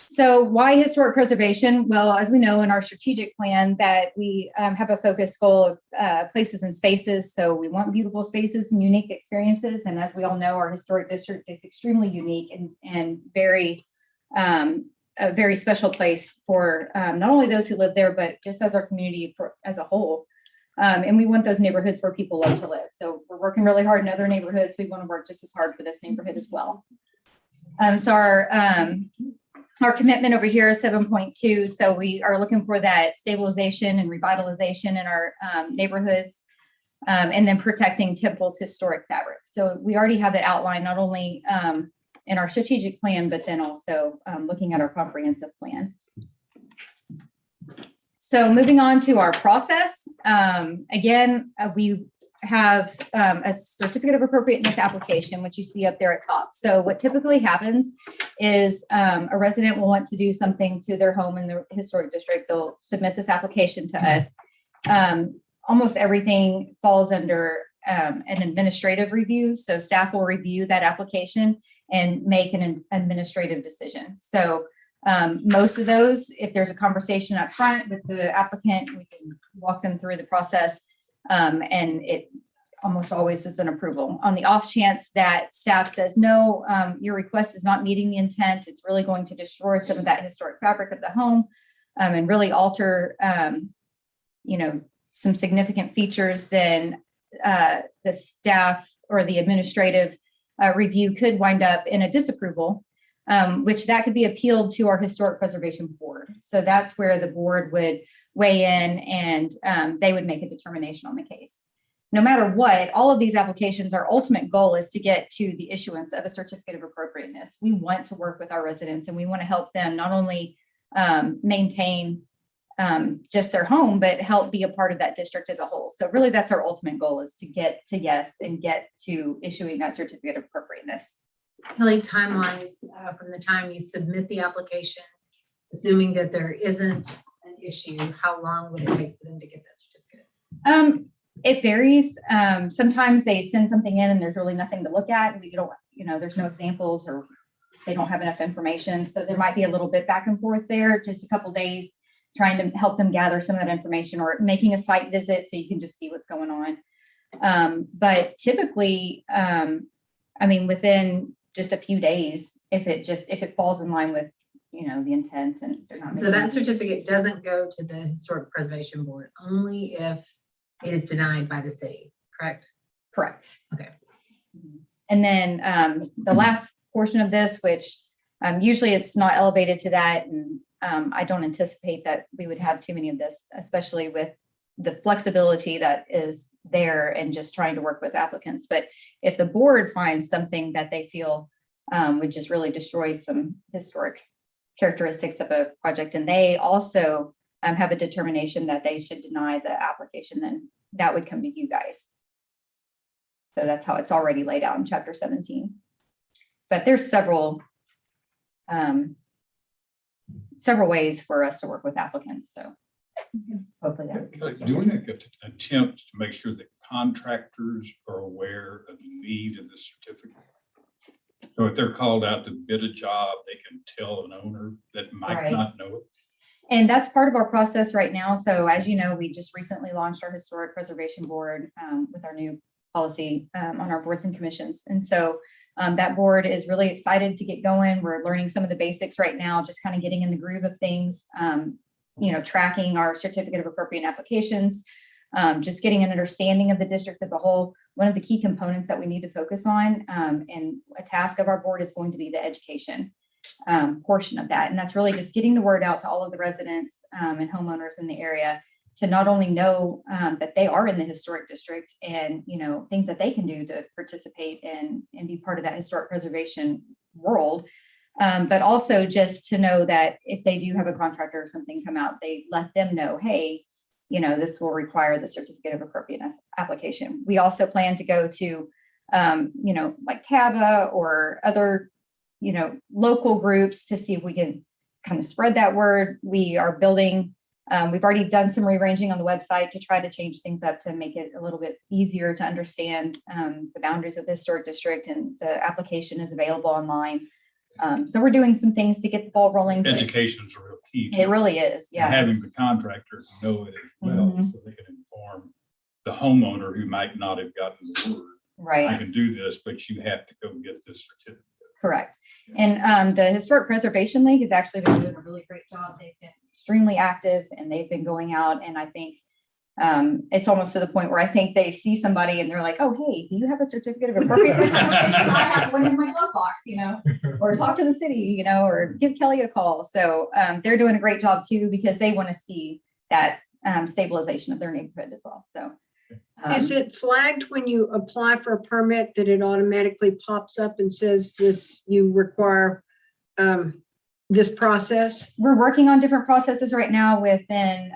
[SPEAKER 14] So why historic preservation? Well, as we know in our strategic plan that we have a focus goal of places and spaces. So we want beautiful spaces and unique experiences. And as we all know, our historic district is extremely unique and very, a very special place for not only those who live there, but just as our community as a whole. And we want those neighborhoods where people love to live. So we're working really hard in other neighborhoods. We want to work just as hard for this neighborhood as well. So our commitment over here is 7.2. So we are looking for that stabilization and revitalization in our neighborhoods, and then protecting Temple's historic fabric. So we already have it outlined, not only in our strategic plan, but then also looking at our comprehensive plan. So moving on to our process. Again, we have a certificate of appropriateness application, which you see up there at top. So what typically happens is a resident will want to do something to their home in the historic district. They'll submit this application to us. Almost everything falls under an administrative review. So staff will review that application and make an administrative decision. So most of those, if there's a conversation up front with the applicant, we can walk them through the process. And it almost always is an approval. On the off chance that staff says, no, your request is not meeting the intent, it's really going to destroy some of that historic fabric of the home and really alter, some significant features, then the staff or the administrative review could wind up in a disapproval, which that could be appealed to our Historic Preservation Board. So that's where the board would weigh in and they would make a determination on the case. No matter what, all of these applications, our ultimate goal is to get to the issuance of a certificate of appropriateness. We want to work with our residents and we want to help them not only maintain just their home, but help be a part of that district as a whole. So really that's our ultimate goal, is to get to yes and get to issuing that certificate of appropriateness.
[SPEAKER 11] Kelly, timelines from the time you submit the application, assuming that there isn't an issue, how long would it take for them to get that certificate?
[SPEAKER 2] It varies. Sometimes they send something in and there's really nothing to look at. We don't, there's no examples or they don't have enough information. So there might be a little bit back and forth there, just a couple days trying to help them gather some of that information or making a site visit so you can just see what's going on. But typically, within just a few days, if it falls in line with, the intent and they're not.
[SPEAKER 11] So that certificate doesn't go to the Historic Preservation Board only if it is denied by the city, correct?
[SPEAKER 2] Correct.
[SPEAKER 11] Okay.
[SPEAKER 2] And then the last
[SPEAKER 14] portion of this, which usually it's not elevated to that. And I don't anticipate that we would have too many of this, especially with the flexibility that is there and just trying to work with applicants. But if the board finds something that they feel would just really destroy some historic characteristics of a project, and they also have a determination that they should deny the application, then that would come to you guys. So that's how it's already laid out in chapter 17. But there's several ways for us to work with applicants. So hopefully that.
[SPEAKER 4] Do we make an attempt to make sure that contractors are aware of the need of the certificate? So if they're called out to bid a job, they can tell an owner that might
[SPEAKER 14] Right.
[SPEAKER 4] not know it.
[SPEAKER 14] And that's part of our process right now. So as you know, we just recently launched our Historic Preservation Board with our new policy on our boards and commissions. And so that board is really excited to get going. We're learning some of the basics right now, just kind of getting in the groove of things, tracking our certificate of appropriate applications, just getting an understanding of the district as a whole. One of the key components that we need to focus on and a task of our board is going to be the education portion of that. And that's really just getting the word out to all of the residents and homeowners in the area to not only know that they are in the historic district and, things that they can do to participate and be part of that historic preservation world, but also just to know that if they do have a contractor or something come out, they let them know, hey, this will require the certificate of appropriateness application. We also plan to go to, like TABA or other, local groups to see if we can kind of spread that word. We are building, we've already done some rearranging on the website to try to change things up to make it a little bit easier to understand the boundaries of the historic district, and the application is available online. So we're doing some things to get the ball rolling. but
[SPEAKER 4] Education is a real key.
[SPEAKER 14] It really is,
[SPEAKER 4] And
[SPEAKER 14] yeah.
[SPEAKER 4] having the contractors know it as well,
[SPEAKER 14] Mhm.
[SPEAKER 4] so they can inform the homeowner who might not have gotten the word. I
[SPEAKER 14] Right,
[SPEAKER 4] can do this, but you have to go get this certificate.
[SPEAKER 14] correct. And the Historic Preservation League has actually been doing a really great job. They've been extremely active and they've been going out, and I think it's almost to the point where I think they see somebody and they're like, oh, hey, do you have a certificate of appropriateness application? I have one in my glove box, or talk to the city, or give Kelly a call. So they're doing a great job too, because they want to see that stabilization of their neighborhood as well. So.
[SPEAKER 3] Is it flagged when you apply for a permit that it automatically pops up and says this, you require this process?
[SPEAKER 14] We're working on different processes right now within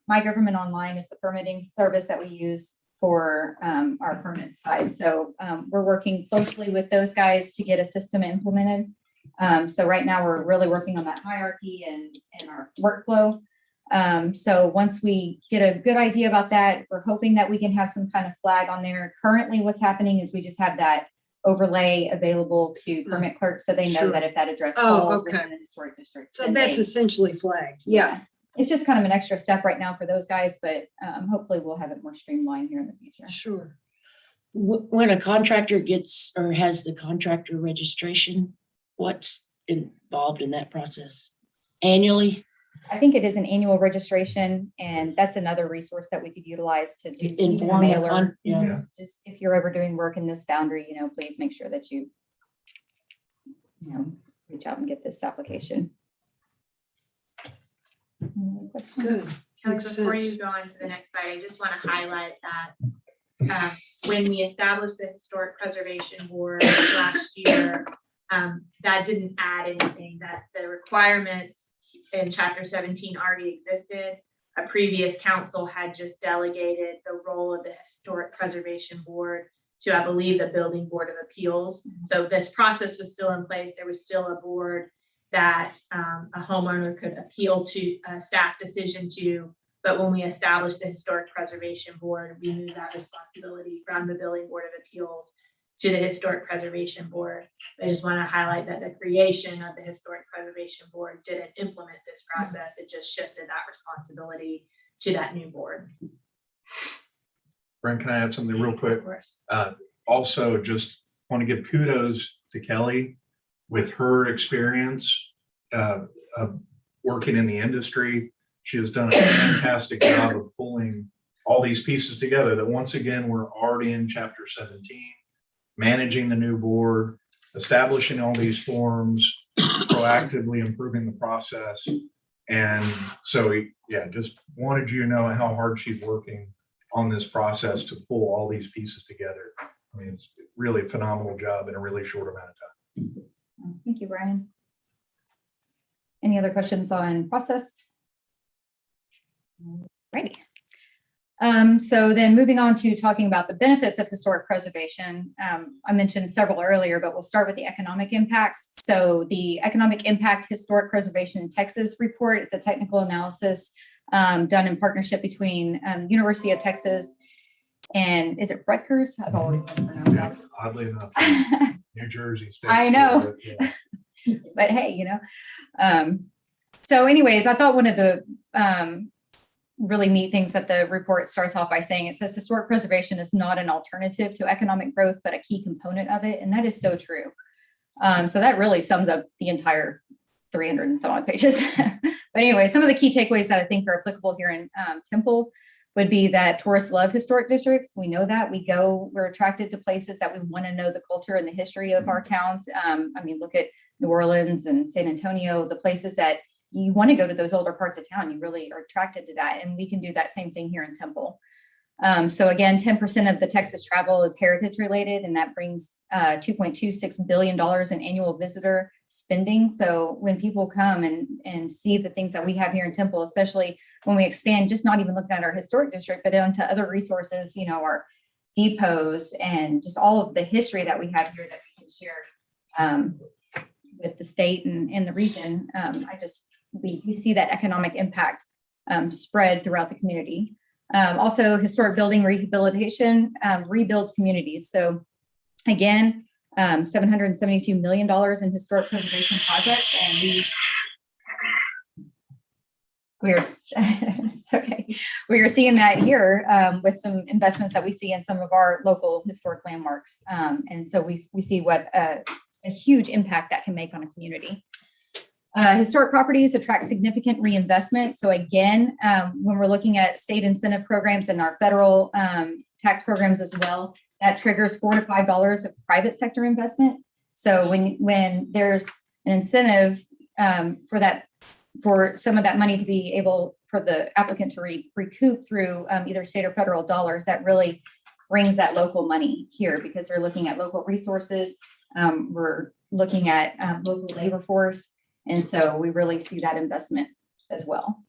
[SPEAKER 14] My Government Online is the permitting service that we use for our permit side. So we're working closely with those guys to get a system implemented. So right now we're really working on that hierarchy and our workflow. So once we get a good idea about that, we're hoping that we can have some kind of flag on there. Currently, what's happening is we just have that overlay available to permit clerks, so they know
[SPEAKER 3] Sure.
[SPEAKER 14] that if that address
[SPEAKER 3] Oh,
[SPEAKER 14] falls
[SPEAKER 3] okay.
[SPEAKER 14] within the historic district.
[SPEAKER 3] So
[SPEAKER 14] then
[SPEAKER 3] that's
[SPEAKER 14] they-
[SPEAKER 3] essentially flagged. Yeah.
[SPEAKER 14] It's just kind of an extra step right now for those guys, but hopefully we'll have it more streamlined here in the future.
[SPEAKER 3] Sure.
[SPEAKER 8] When a contractor gets or has the contractor registration, what's involved in that process? Annually?
[SPEAKER 14] I think it is an annual registration, and that's another resource that we could utilize to do even a
[SPEAKER 8] Inform the
[SPEAKER 14] mailer.
[SPEAKER 8] yeah.
[SPEAKER 14] Just if you're ever doing work in this boundary, please make sure that you reach out and get this application. Any other questions?
[SPEAKER 3] Good.
[SPEAKER 5] Kelly,
[SPEAKER 3] Makes
[SPEAKER 5] before
[SPEAKER 3] sense.
[SPEAKER 5] you go on to the next slide, I just want to highlight that when we established the Historic Preservation Board last year, that didn't add anything, that the requirements in chapter 17 already existed. A previous council had just delegated the role of the Historic Preservation Board to, I believe, the Building Board of Appeals. So this process was still in place. There was still a board that a homeowner could appeal to a staff decision to. But when we established the Historic Preservation Board, we moved that responsibility from the Building Board of Appeals to the Historic Preservation Board. I just want to highlight that the creation of the Historic Preservation Board didn't implement this process. It just shifted that responsibility to that new board.
[SPEAKER 13] Brent, can I add something real quick?
[SPEAKER 5] Of course.
[SPEAKER 13] Also, just want to give kudos to Kelly with her experience of working in the industry. She has done a fantastic job of pulling all these pieces together that once again, we're already in chapter 17, managing the new board, establishing all these forms, proactively improving the process. And so, yeah, just wanted you to know how hard she's working on this process to pull all these pieces together. I mean, it's really a phenomenal job in a really short amount of time.
[SPEAKER 14] Thank you, Brian. Any other questions on process? Ready. So then moving on to talking about the benefits of historic preservation. I mentioned several earlier, but we'll start with the economic impacts. So the Economic Impact Historic Preservation in Texas report, it's a technical analysis done in partnership between University of Texas and is it Rutgers? I've always mispronounced
[SPEAKER 13] Yeah,
[SPEAKER 14] that.
[SPEAKER 13] oddly enough, New Jersey. State
[SPEAKER 14] I know.
[SPEAKER 13] School, but, yeah.
[SPEAKER 14] But hey, you know. So anyways, I thought one of the really neat things that the report starts off by saying, it says historic preservation is not an alternative to economic growth, but a key component of it. And that is so true. So that really sums up the entire 300 and so on pages. But anyway, some of the key takeaways that I think are applicable here in Temple would be that tourists love historic districts. We know that we're attracted to places that we want to know the culture and the history of our towns. I mean, look at New Orleans and San Antonio, the places that you want to go to those older parts of town. You really are attracted to that. And we can do that same thing here in Temple. So again, 10% of the Texas travel is heritage related, and that brings $2.26 billion in annual visitor spending. So when people come and see the things that we have here in Temple, especially when we expand, just not even looking at our historic district, but onto other resources, you know, our depots and just all of the history that we have here that we can share with the state and the region. We see that economic impact spread throughout the community. Also, historic building rehabilitation rebuilds communities. So again, $772 million in historic preservation projects, and we are seeing that here with some investments that we see in some of our local historic landmarks. And so we see what a huge impact that can make on a community. Historic properties attract significant reinvestment. So again, when we're looking at state incentive programs and our federal tax programs as well, that triggers $4 to $5 of private sector investment. So when there's an incentive for some of that money to be able for the applicant to recoup through either state or federal dollars, that really brings that local money here because they're looking at local resources. We're looking at local labor force. And so we really see that investment as well.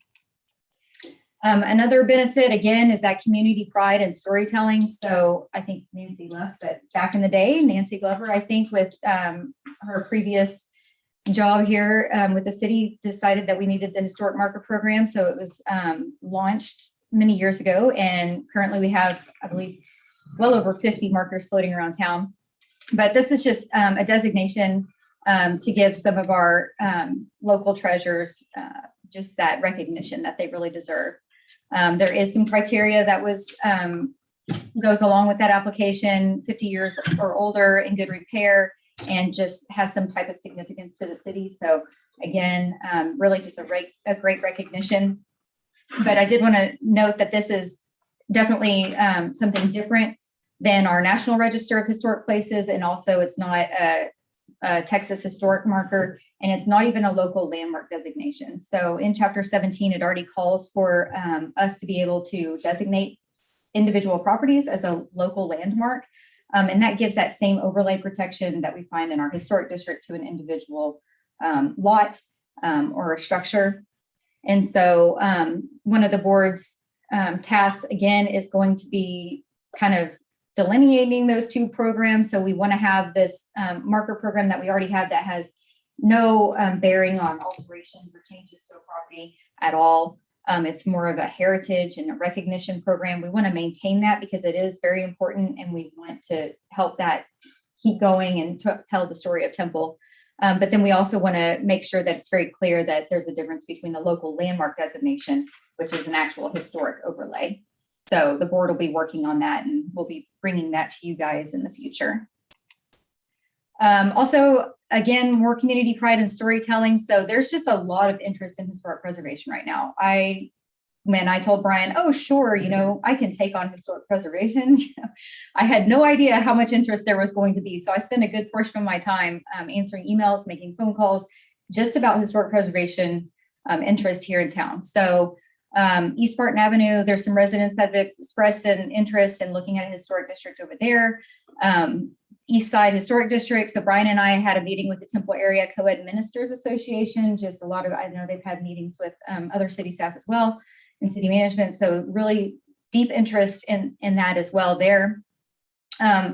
[SPEAKER 14] Another benefit, again, is that community pride and storytelling. So I think Nancy left, but back in the day, Nancy Glover, I think with her previous job here with the city, decided that we needed the historic marker program. So it was launched many years ago. And currently we have, I believe, well over 50 markers floating around town. But this is just a designation to give some of our local treasures just that recognition that they really deserve. There is some criteria that goes along with that application: 50 years or older, in good repair, and just has some type of significance to the city. So again, really just a great recognition. But I did want to note that this is definitely something different than our National Register of Historic Places, and also it's not a Texas historic marker, and it's not even a local landmark designation. So in Chapter 17, it already calls for us to be able to designate individual properties as a local landmark. And that gives that same overlay protection that we find in our historic district to an individual lot or a structure. And so one of the board's tasks, again, is going to be kind of delineating those two programs. So we want to have this marker program that we already have that has no bearing on alterations or changes to a property at all. It's more of a heritage and a recognition program. We want to maintain that because it is very important, and we want to help that keep going and tell the story of Temple. But then we also want to make sure that it's very clear that there's a difference between the local landmark designation, which is an actual historic overlay. So the board will be working on that, and we'll be bringing that to you guys in the future. Also, again, more community pride and storytelling. So there's just a lot of interest in historic preservation right now. I when I told Brian, oh, sure, I can take on historic preservation, I had no idea how much interest there was going to be. So I spent a good portion of my time answering emails, making phone calls just about historic preservation interest here in town. So East Spartan Avenue, there's some residents that have expressed an interest in looking at a historic district over there. East Side Historic District. So Brian and I had a meeting with the Temple Area Co-ed Ministers Association. Just a lot of, I know they've had meetings with other city staff as well and city management. So really deep interest in that as well there.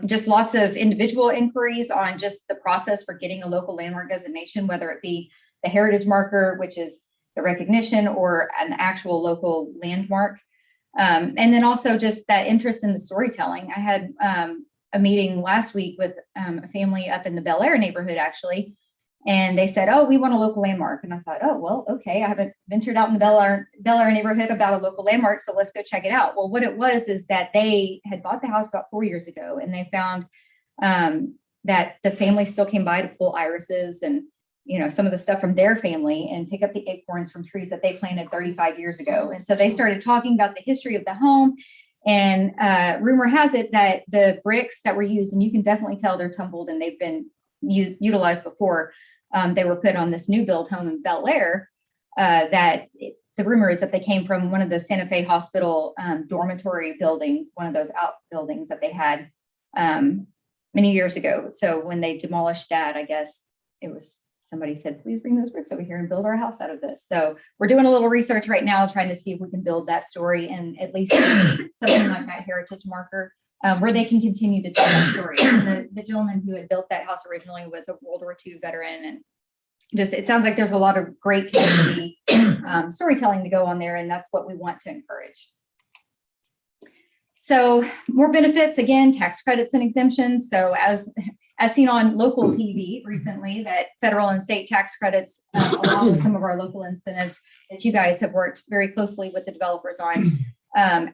[SPEAKER 14] Just lots of individual inquiries on just the process for getting a local landmark designation, whether it be the heritage marker, which is the recognition, or an actual local landmark. And then also just that interest in the storytelling. I had a meeting last week with a family up in the Bel Air neighborhood, actually, and they said, oh, we want a local landmark. And I thought, oh, well, okay, I haven't ventured out in the Bel Air neighborhood about a local landmark, so let's go check it out. Well, what it was is that they had bought the house about 4 years ago, and they found that the family still came by to pull irises and some of the stuff from their family and pick up the acorns from trees that they planted 35 years ago. And so they started talking about the history of the home. And rumor has it that the bricks that were used, and you can definitely tell they're tumbled and they've been utilized before, they were put on this new build home in Bel Air, the rumor is that they came from one of the Santa Fe Hospital dormitory buildings, one of those outbuildings that they had many years ago. So when they demolished that, I guess it was somebody said, please bring those bricks over here and build our house out of this. So we're doing a little research right now, trying to see if we can build that story and at least something like that heritage marker where they can continue to tell that story. And the gentleman who had built that house originally was a World War II veteran. And just, it sounds like there's a lot of great community storytelling to go on there. And that's what we want to encourage. So more benefits, again, tax credits and exemptions. So as seen on local TV recently, that federal and state tax credits, along with some of our local incentives that you guys have worked very closely with the developers on,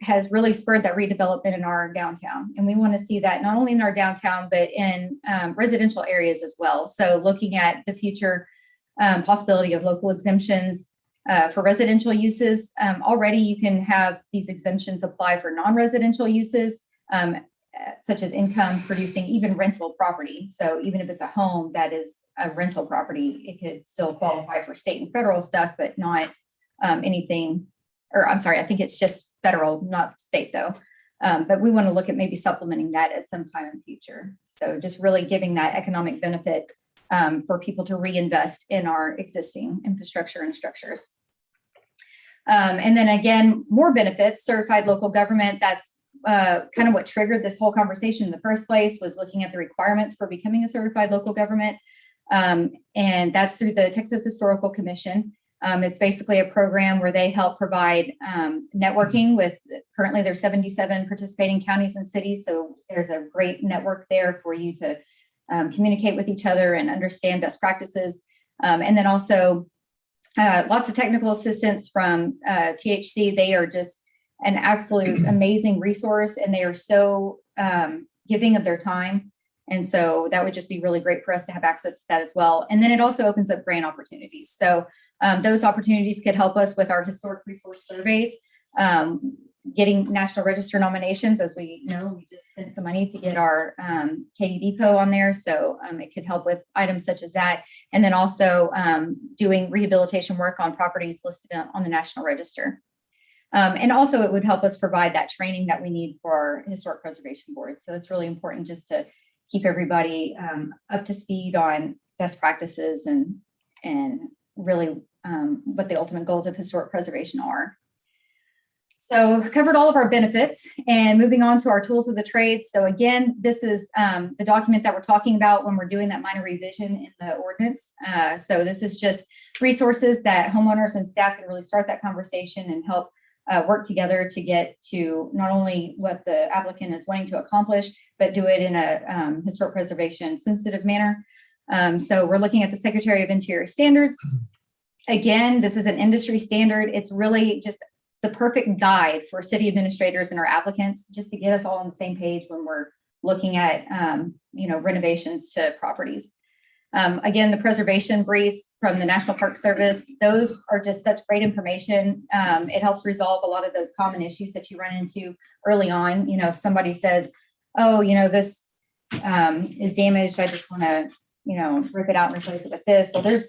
[SPEAKER 14] has really spurred that redevelopment in our downtown. And we want to see that not only in our downtown, but in residential areas as well. So looking at the future possibility of local exemptions for residential uses. Already you can have these exemptions apply for non-residential uses, such as income producing, even rental property. So even if it's a home that is a rental property, it could still qualify for state and federal stuff, but not anything, or I'm sorry, I think it's just federal, not state though. But we want to look at maybe supplementing that at some time in the future. So just really giving that economic benefit for people to reinvest in our existing infrastructure and structures. And then again, more benefits, certified local government. That's kind of what triggered this whole conversation in the first place, was looking at the requirements for becoming a certified local government. And that's through the Texas Historical Commission. It's basically a program where they help provide networking with, currently there's 77 participating counties and cities. So there's a great network there for you to communicate with each other and understand best practices. And then also lots of technical assistance from THC. They are just an absolute amazing resource, and they are so giving of their time. And so that would just be really great for us to have access to that as well. And then it also opens up grant opportunities. So those opportunities could help us with our historic resource surveys, getting National Register nominations. As we know, we just spent some money to get our Katy Depot on there. So it could help with items such as that. And then also doing rehabilitation work on properties listed on the National Register. And also it would help us provide that training that we need for our Historic Preservation Board. So it's really important just to keep everybody up to speed on best practices and really what the ultimate goals of historic preservation are. So covered all of our benefits, and moving on to our tools of the trade. So again, this is the document that we're talking about when we're doing that minor revision in the ordinance. So this is just resources that homeowners and staff can really start that conversation and help work together to get to not only what the applicant is wanting to accomplish, but do it in a historic preservation sensitive manner. So we're looking at the Secretary of Interior standards. Again, this is an industry standard. It's really just the perfect guide for city administrators and our applicants, just to get us all on the same page when we're looking at renovations to properties. Again, the preservation briefs from the National Park Service, those are just such great information. It helps resolve a lot of those common issues that you run into early on. You know, if somebody says, oh, you know, this is damaged, I just want to, you know, rip it out and replace it with this. Well, there's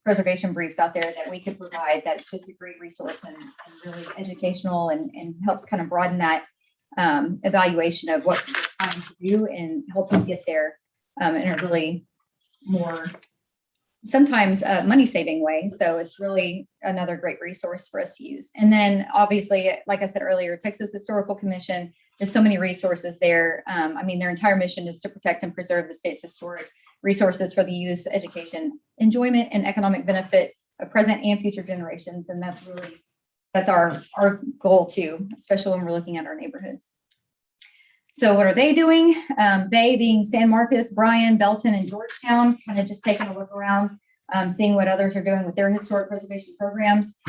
[SPEAKER 14] preservation briefs out there that we could provide. That's just a great resource and really educational and helps kind of broaden that evaluation of what it's trying to do and help them get there in a really more sometimes money saving way. So it's really another great resource for us to use. And then obviously, like I said earlier, Texas Historical Commission, there's so many resources there. I mean, their entire mission is to protect and preserve the state's historic resources for the use, education, enjoyment, and economic benefit of present and future generations. And that's our goal too, especially when we're looking at our neighborhoods. So what are they doing? They being San Marcos, Bryan, Belton, and Georgetown, kind of just taking a look around, seeing what others are doing with their historic preservation programs.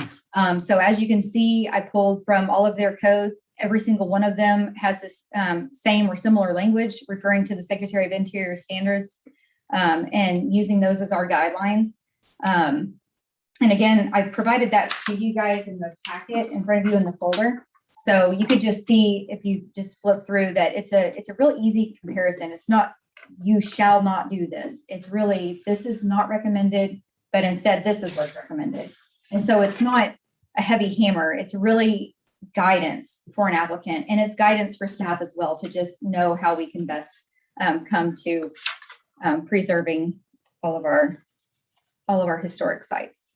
[SPEAKER 14] So as you can see, I pulled from all of their codes. Every single one of them has this same or similar language referring to the Secretary of Interior standards and using those as our guidelines. And again, I provided that to you guys in the packet in front of you in the folder. So you could just see if you just flip through that it's a real easy comparison. It's not, you shall not do this. It's really, this is not recommended, but instead this is what's recommended. And so it's not a heavy hammer. It's really guidance for an applicant, and it's guidance for staff as well to just know how we can best come to preserving all of our historic sites.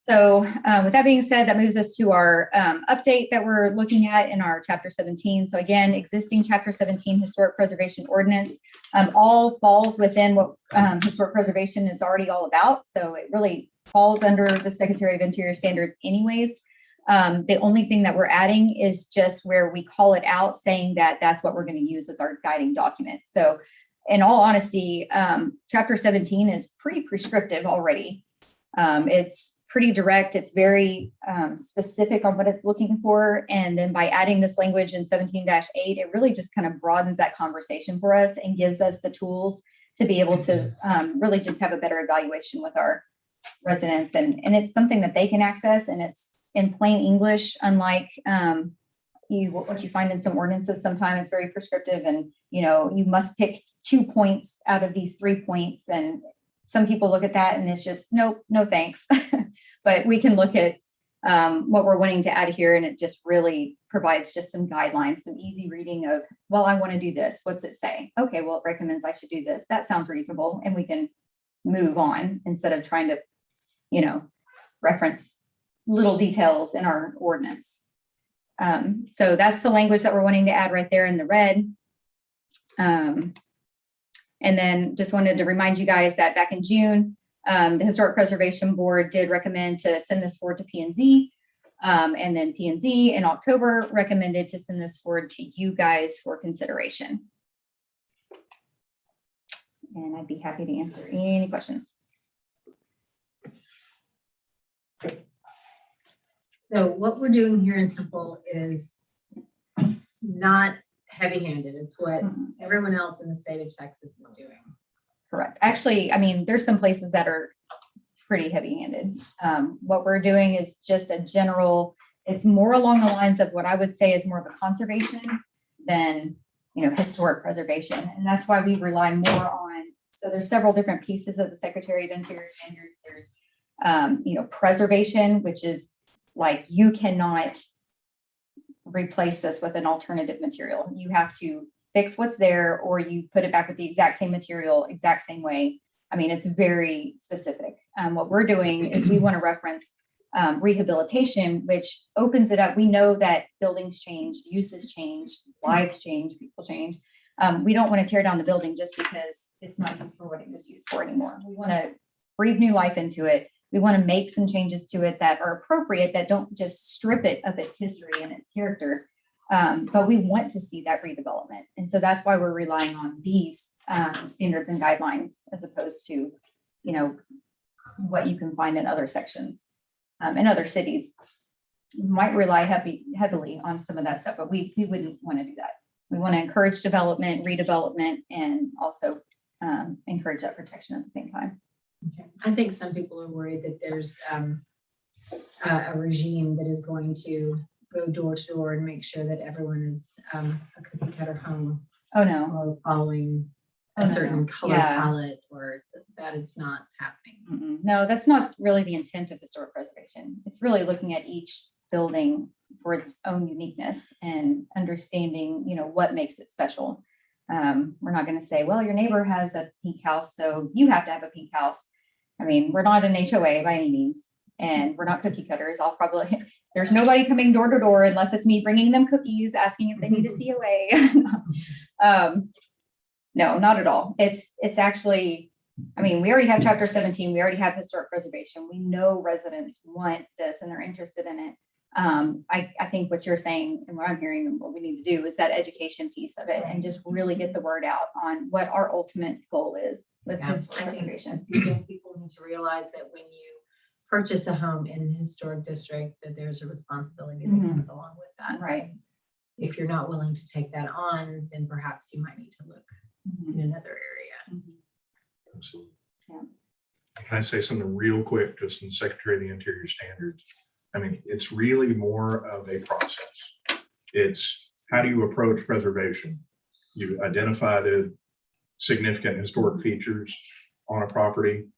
[SPEAKER 14] So with that being said, that moves us to our update that we're looking at in our Chapter 17. So again, existing Chapter 17 Historic Preservation Ordinance all falls within what historic preservation is already all about. So it really falls under the Secretary of Interior standards anyways. The only thing that we're adding is just where we call it out, saying that that's what we're going to use as our guiding document. So in all honesty, Chapter 17 is pretty prescriptive already. It's pretty direct. It's very specific on what it's looking for. And then by adding this language in 17-8, it really just kind of broadens that conversation for us and gives us the tools to be able to really just have a better evaluation with our residents. And it's something that they can access, and it's in plain English, unlike what you find in some ordinances. Sometimes it's very prescriptive and, you know, you must pick 2 points out of these 3 points. And some people look at that and it's just, nope, no thanks. But we can look at what we're wanting to add here, and it just really provides just some guidelines, some easy reading of, well, I want to do this. What's it say? Okay, well, it recommends I should do this. That sounds reasonable. And we can move on instead of trying to, you know, reference little details in our ordinance. So that's the language that we're wanting to add right there in the red. And then just wanted to remind you guys that back in June, the Historic Preservation Board did recommend to send this forward to P&Z, and then P&Z in October recommended to send this forward to you guys for consideration. And I'd be happy to answer any questions.
[SPEAKER 11] So what we're doing here in Temple is not heavy-handed. It's what everyone else in the state of Texas is doing.
[SPEAKER 14] Correct. Actually, I mean, there's some places that are pretty heavy-handed. What we're doing is just a general, it's more along the lines of what I would say is more of a conservation than, you know, historic preservation. And that's why we rely more on, so there's several different pieces of the Secretary of Interior standards. There's, you know, preservation, which is like, you cannot replace this with an alternative material. You have to fix what's there, or you put it back with the exact same material, exact same way. I mean, it's very specific. What we're doing is we want to reference rehabilitation, which opens it up. We know that buildings change, uses change, lives change, people change. We don't want to tear down the building just because it's not used for what it was used for anymore. We want to breathe new life into it. We want to make some changes to it that are appropriate, that don't just strip it of its history and its character. But we want to see that redevelopment. And so that's why we're relying on these standards and guidelines, as opposed to, you know, what you can find in other sections. In other cities, you might rely heavily on some of that stuff, but we wouldn't want to do that. we want to encourage development, redevelopment, and also encourage that protection at the same time.
[SPEAKER 11] Okay. I think some people are worried that there's a regime that is going to go door to door and make sure that everyone is a cookie cutter home
[SPEAKER 14] Oh, no.
[SPEAKER 11] or following
[SPEAKER 14] Oh,
[SPEAKER 11] a
[SPEAKER 14] no,
[SPEAKER 11] certain
[SPEAKER 14] no.
[SPEAKER 11] color
[SPEAKER 14] Yeah.
[SPEAKER 11] palette, or that is not happening.
[SPEAKER 14] Mm-mm. No, that's not really the intent of historic preservation. It's really looking at each building for its own uniqueness and understanding, what makes it special. We're not going to say, well, your neighbor has a pink house, so you have to have a pink house. I mean, we're not an HOA by any means, and we're not cookie cutters. There's nobody coming door to door unless it's me bringing them cookies, asking if they need a COA. No, not at all. It's actually, we already have chapter 17. We already have historic preservation. We know residents want this and they're interested in it. I think what you're saying and what I'm hearing and what we need to do is that education piece of it and just really get the word out on what our ultimate goal is with
[SPEAKER 11] Yeah,
[SPEAKER 14] historic
[SPEAKER 11] I think
[SPEAKER 14] preservation.
[SPEAKER 11] people need to realize that when you purchase a home in the historic district, that there's a responsibility that
[SPEAKER 14] Mhm.
[SPEAKER 11] comes along with that.
[SPEAKER 14] Right.
[SPEAKER 11] If you're not willing to take that on, then perhaps you might need to look in another area.
[SPEAKER 13] Absolutely.
[SPEAKER 14] Yeah.
[SPEAKER 13] Can I say something real quick, just in Secretary of the Interior standards? It's really more of a process. It's how do you approach preservation? You identify the significant historic features on a property,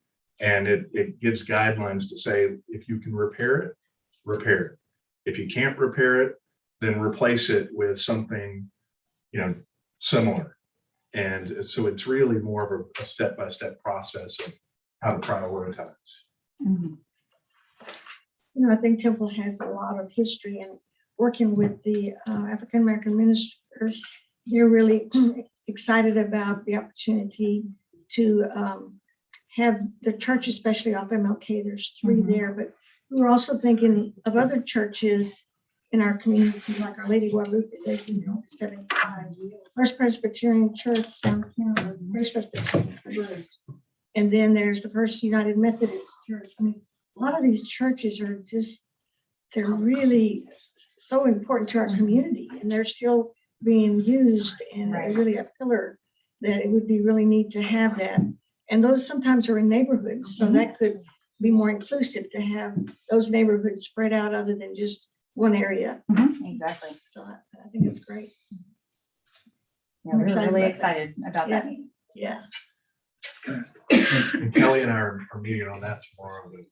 [SPEAKER 13] and it gives guidelines to say, if you can repair it, repair it. If you can't repair it, then replace it with something, similar. And so it's really more of a step-by-step process of how to prioritize.
[SPEAKER 14] Mhm.
[SPEAKER 3] I think Temple has a lot of history in working with the African-American ministers. They're really excited about the opportunity to have the church, especially off MLK. There's 3
[SPEAKER 14] Mhm.
[SPEAKER 3] there, but we're also thinking of other churches in our community, like Our Lady of Guadalupe, is 75. First Presbyterian Church downtown, First Presbyterian. And then there's the First United Methodist Church. A lot of these churches are they're really so important to our community, and they're still being used, and they're really a pillar that it would be really neat to have that. And those sometimes are in neighborhoods, so that could be more inclusive to have those neighborhoods spread out other than just one area.
[SPEAKER 14] Exactly.
[SPEAKER 3] So I think it's great.
[SPEAKER 14] Yeah,
[SPEAKER 3] I'm
[SPEAKER 14] we're
[SPEAKER 3] excited
[SPEAKER 14] really
[SPEAKER 3] about that.
[SPEAKER 14] excited about that
[SPEAKER 3] Yeah.
[SPEAKER 14] meeting.
[SPEAKER 3] Yeah.
[SPEAKER 13] And Kelly and I are meeting on that tomorrow to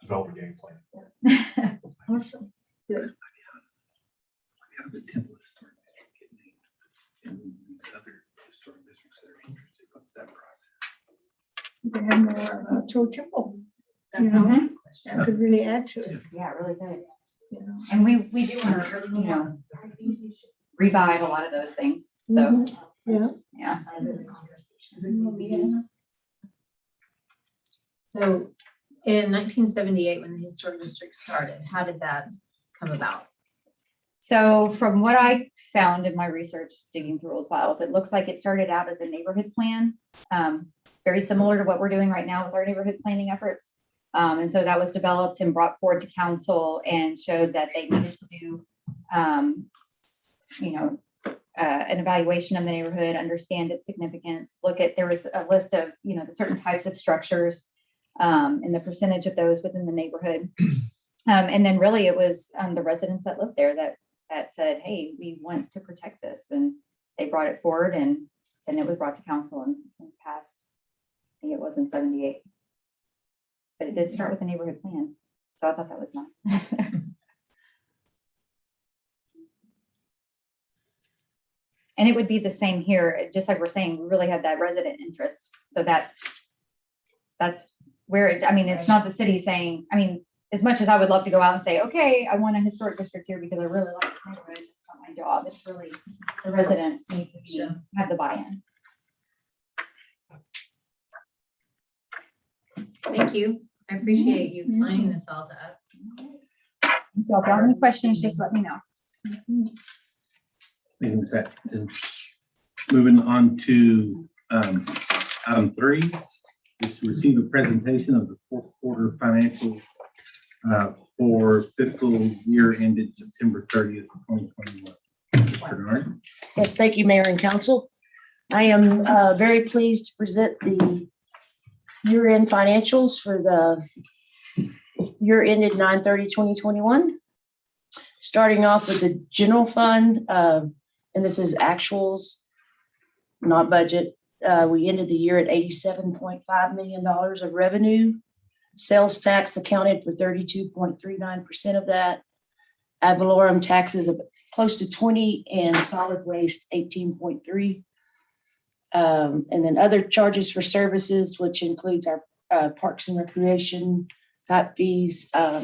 [SPEAKER 13] develop a game plan.
[SPEAKER 3] Awesome. Good.
[SPEAKER 1] How the temple is starting to get named and these other historic districts that are interested, what's that process?
[SPEAKER 3] We could have more to a temple, that could really add to it.
[SPEAKER 14] Yeah, really good.
[SPEAKER 3] you know.
[SPEAKER 14] And we do want to, revive a lot of those things. So,
[SPEAKER 3] Mhm. Yeah.
[SPEAKER 14] yeah.
[SPEAKER 11] So in 1978, when the historic district started, how did that come about?
[SPEAKER 14] So from what I found in my research, digging through old files, it looks like it started out as a neighborhood plan, very similar to what we're doing right now with our neighborhood planning efforts. And so that was developed and brought forward to council and showed that they needed to do, an evaluation of the neighborhood, understand its significance, there was a list of, the certain types of structures and the percentage of those within the neighborhood. And then really it was the residents that lived there that said, hey, we want to protect this. And they brought it forward and then it was brought to council and passed. I think it was in 78. But it did start with a neighborhood plan. So I thought that was nice. And it would be the same here, just like we're saying, we really have that resident interest. So that's where it's not the city saying, as much as I would love to go out and say, okay, I want a historic district here because I really like this neighborhood, it's not my job. It's really the residents need to have the buy-in.
[SPEAKER 11] Thank you. I appreciate you explaining this all to us.
[SPEAKER 14] So if y'all have any questions, just let me know.
[SPEAKER 1] Things that, moving on to item 3, is to receive a presentation of the fourth quarter financials for fiscal year ended September 30th, 2021. Bernard.
[SPEAKER 8] Yes, thank you, Mayor and Council. I am very pleased to present the year-end financials for the year ended 9/30/2021. Starting off with the general fund, and this is actuals, not budget. We ended the year at $87.5 million of revenue. Sales tax accounted for 32.39% of that. Ad valorem taxes of close to 20 and solid waste 18.3. And then other charges for services, which includes our parks and recreation type fees, are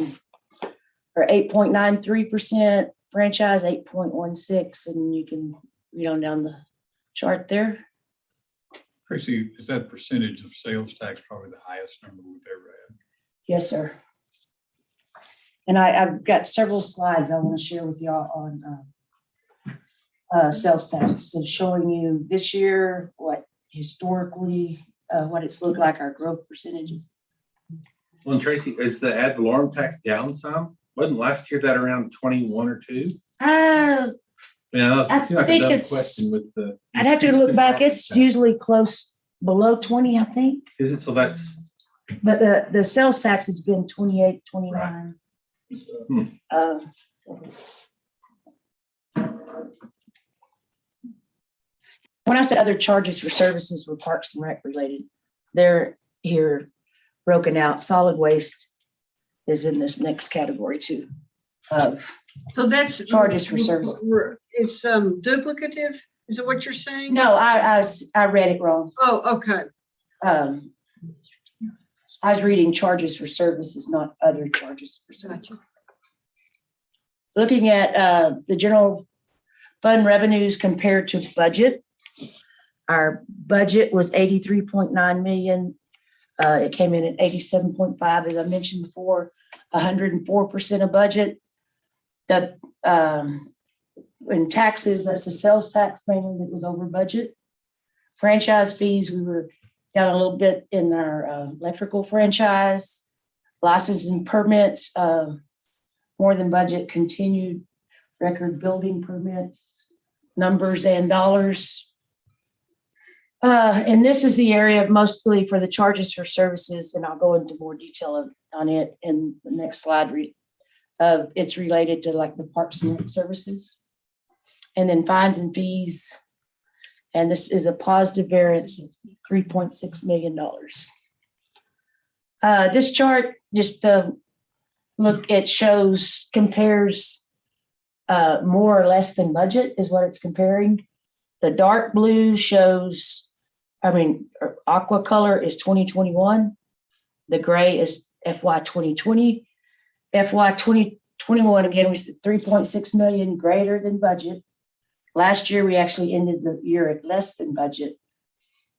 [SPEAKER 8] 8.93%, franchise 8.16, and you can read on down the chart there.
[SPEAKER 4] Tracy, is that percentage of sales tax probably the highest number we've ever had?
[SPEAKER 8] Yes, sir. And I've got several slides I want to share with y'all on sales tax. So showing you this year, what historically, what it's looked like, our growth percentages.
[SPEAKER 1] Well, and Tracy, is the ad valorem tax down some? Wasn't last year that around 21 or 2? Yeah,
[SPEAKER 8] I
[SPEAKER 1] it seemed like a
[SPEAKER 8] think
[SPEAKER 1] dumb
[SPEAKER 8] it's-
[SPEAKER 1] question with the.
[SPEAKER 8] I'd have to look back. It's usually close below 20, I think.
[SPEAKER 1] Is it? So that's,
[SPEAKER 8] But the sales tax has been 28, 29.
[SPEAKER 1] Hmm.
[SPEAKER 8] When I said other charges for services were Parks and Rec related, they're here broken out. Solid waste is in this next category too.
[SPEAKER 3] So that's.
[SPEAKER 8] Charges for service.
[SPEAKER 3] It's duplicative? Is it what you're saying?
[SPEAKER 8] No, I read it wrong.
[SPEAKER 3] Oh, okay.
[SPEAKER 8] I was reading charges for services, not other charges for services.
[SPEAKER 3] Gotcha.
[SPEAKER 8] Looking at the general fund revenues compared to budget, our budget was 83.9 million. It came in at 87.5, as I mentioned before, 104% of budget. The in taxes, that's the sales tax mainly that was over budget. Franchise fees, we were down a little bit in our electrical franchise. Licenses and permits, more than budget. Continued record building permits, numbers and dollars. And this is the area mostly for the charges for services, and I'll go into more detail on it in the next slide. It's related to like the parks and rec services. And then fines and fees. And this is a positive variance of $3.6 million. This chart just compares more or less than budget is what it's comparing. The dark blue shows, aqua color is 2021. The gray is FY 2020. FY 2021, again, was 3.6 million greater than budget. Last year, we actually ended the year at less than budget.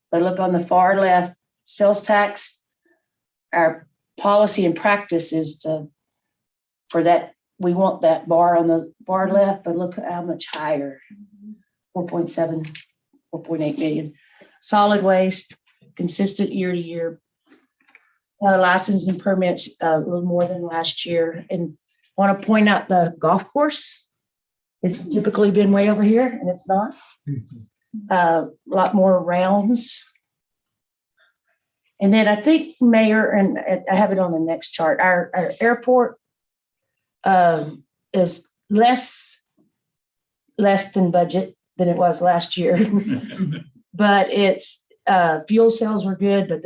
[SPEAKER 8] But look on the far left, sales tax, our policy and practice is for that, we want that bar on the far left, but look at how much higher, 4.7, 4.8 million. Solid waste, consistent year to year. License and permits, a little more than last year. And want to point out the golf course. It's typically been way over here, and it's not. A lot more rounds. And then I think, Mayor, and I have it on the next chart, our airport is less than budget than it was last year. But it's fuel sales were good, but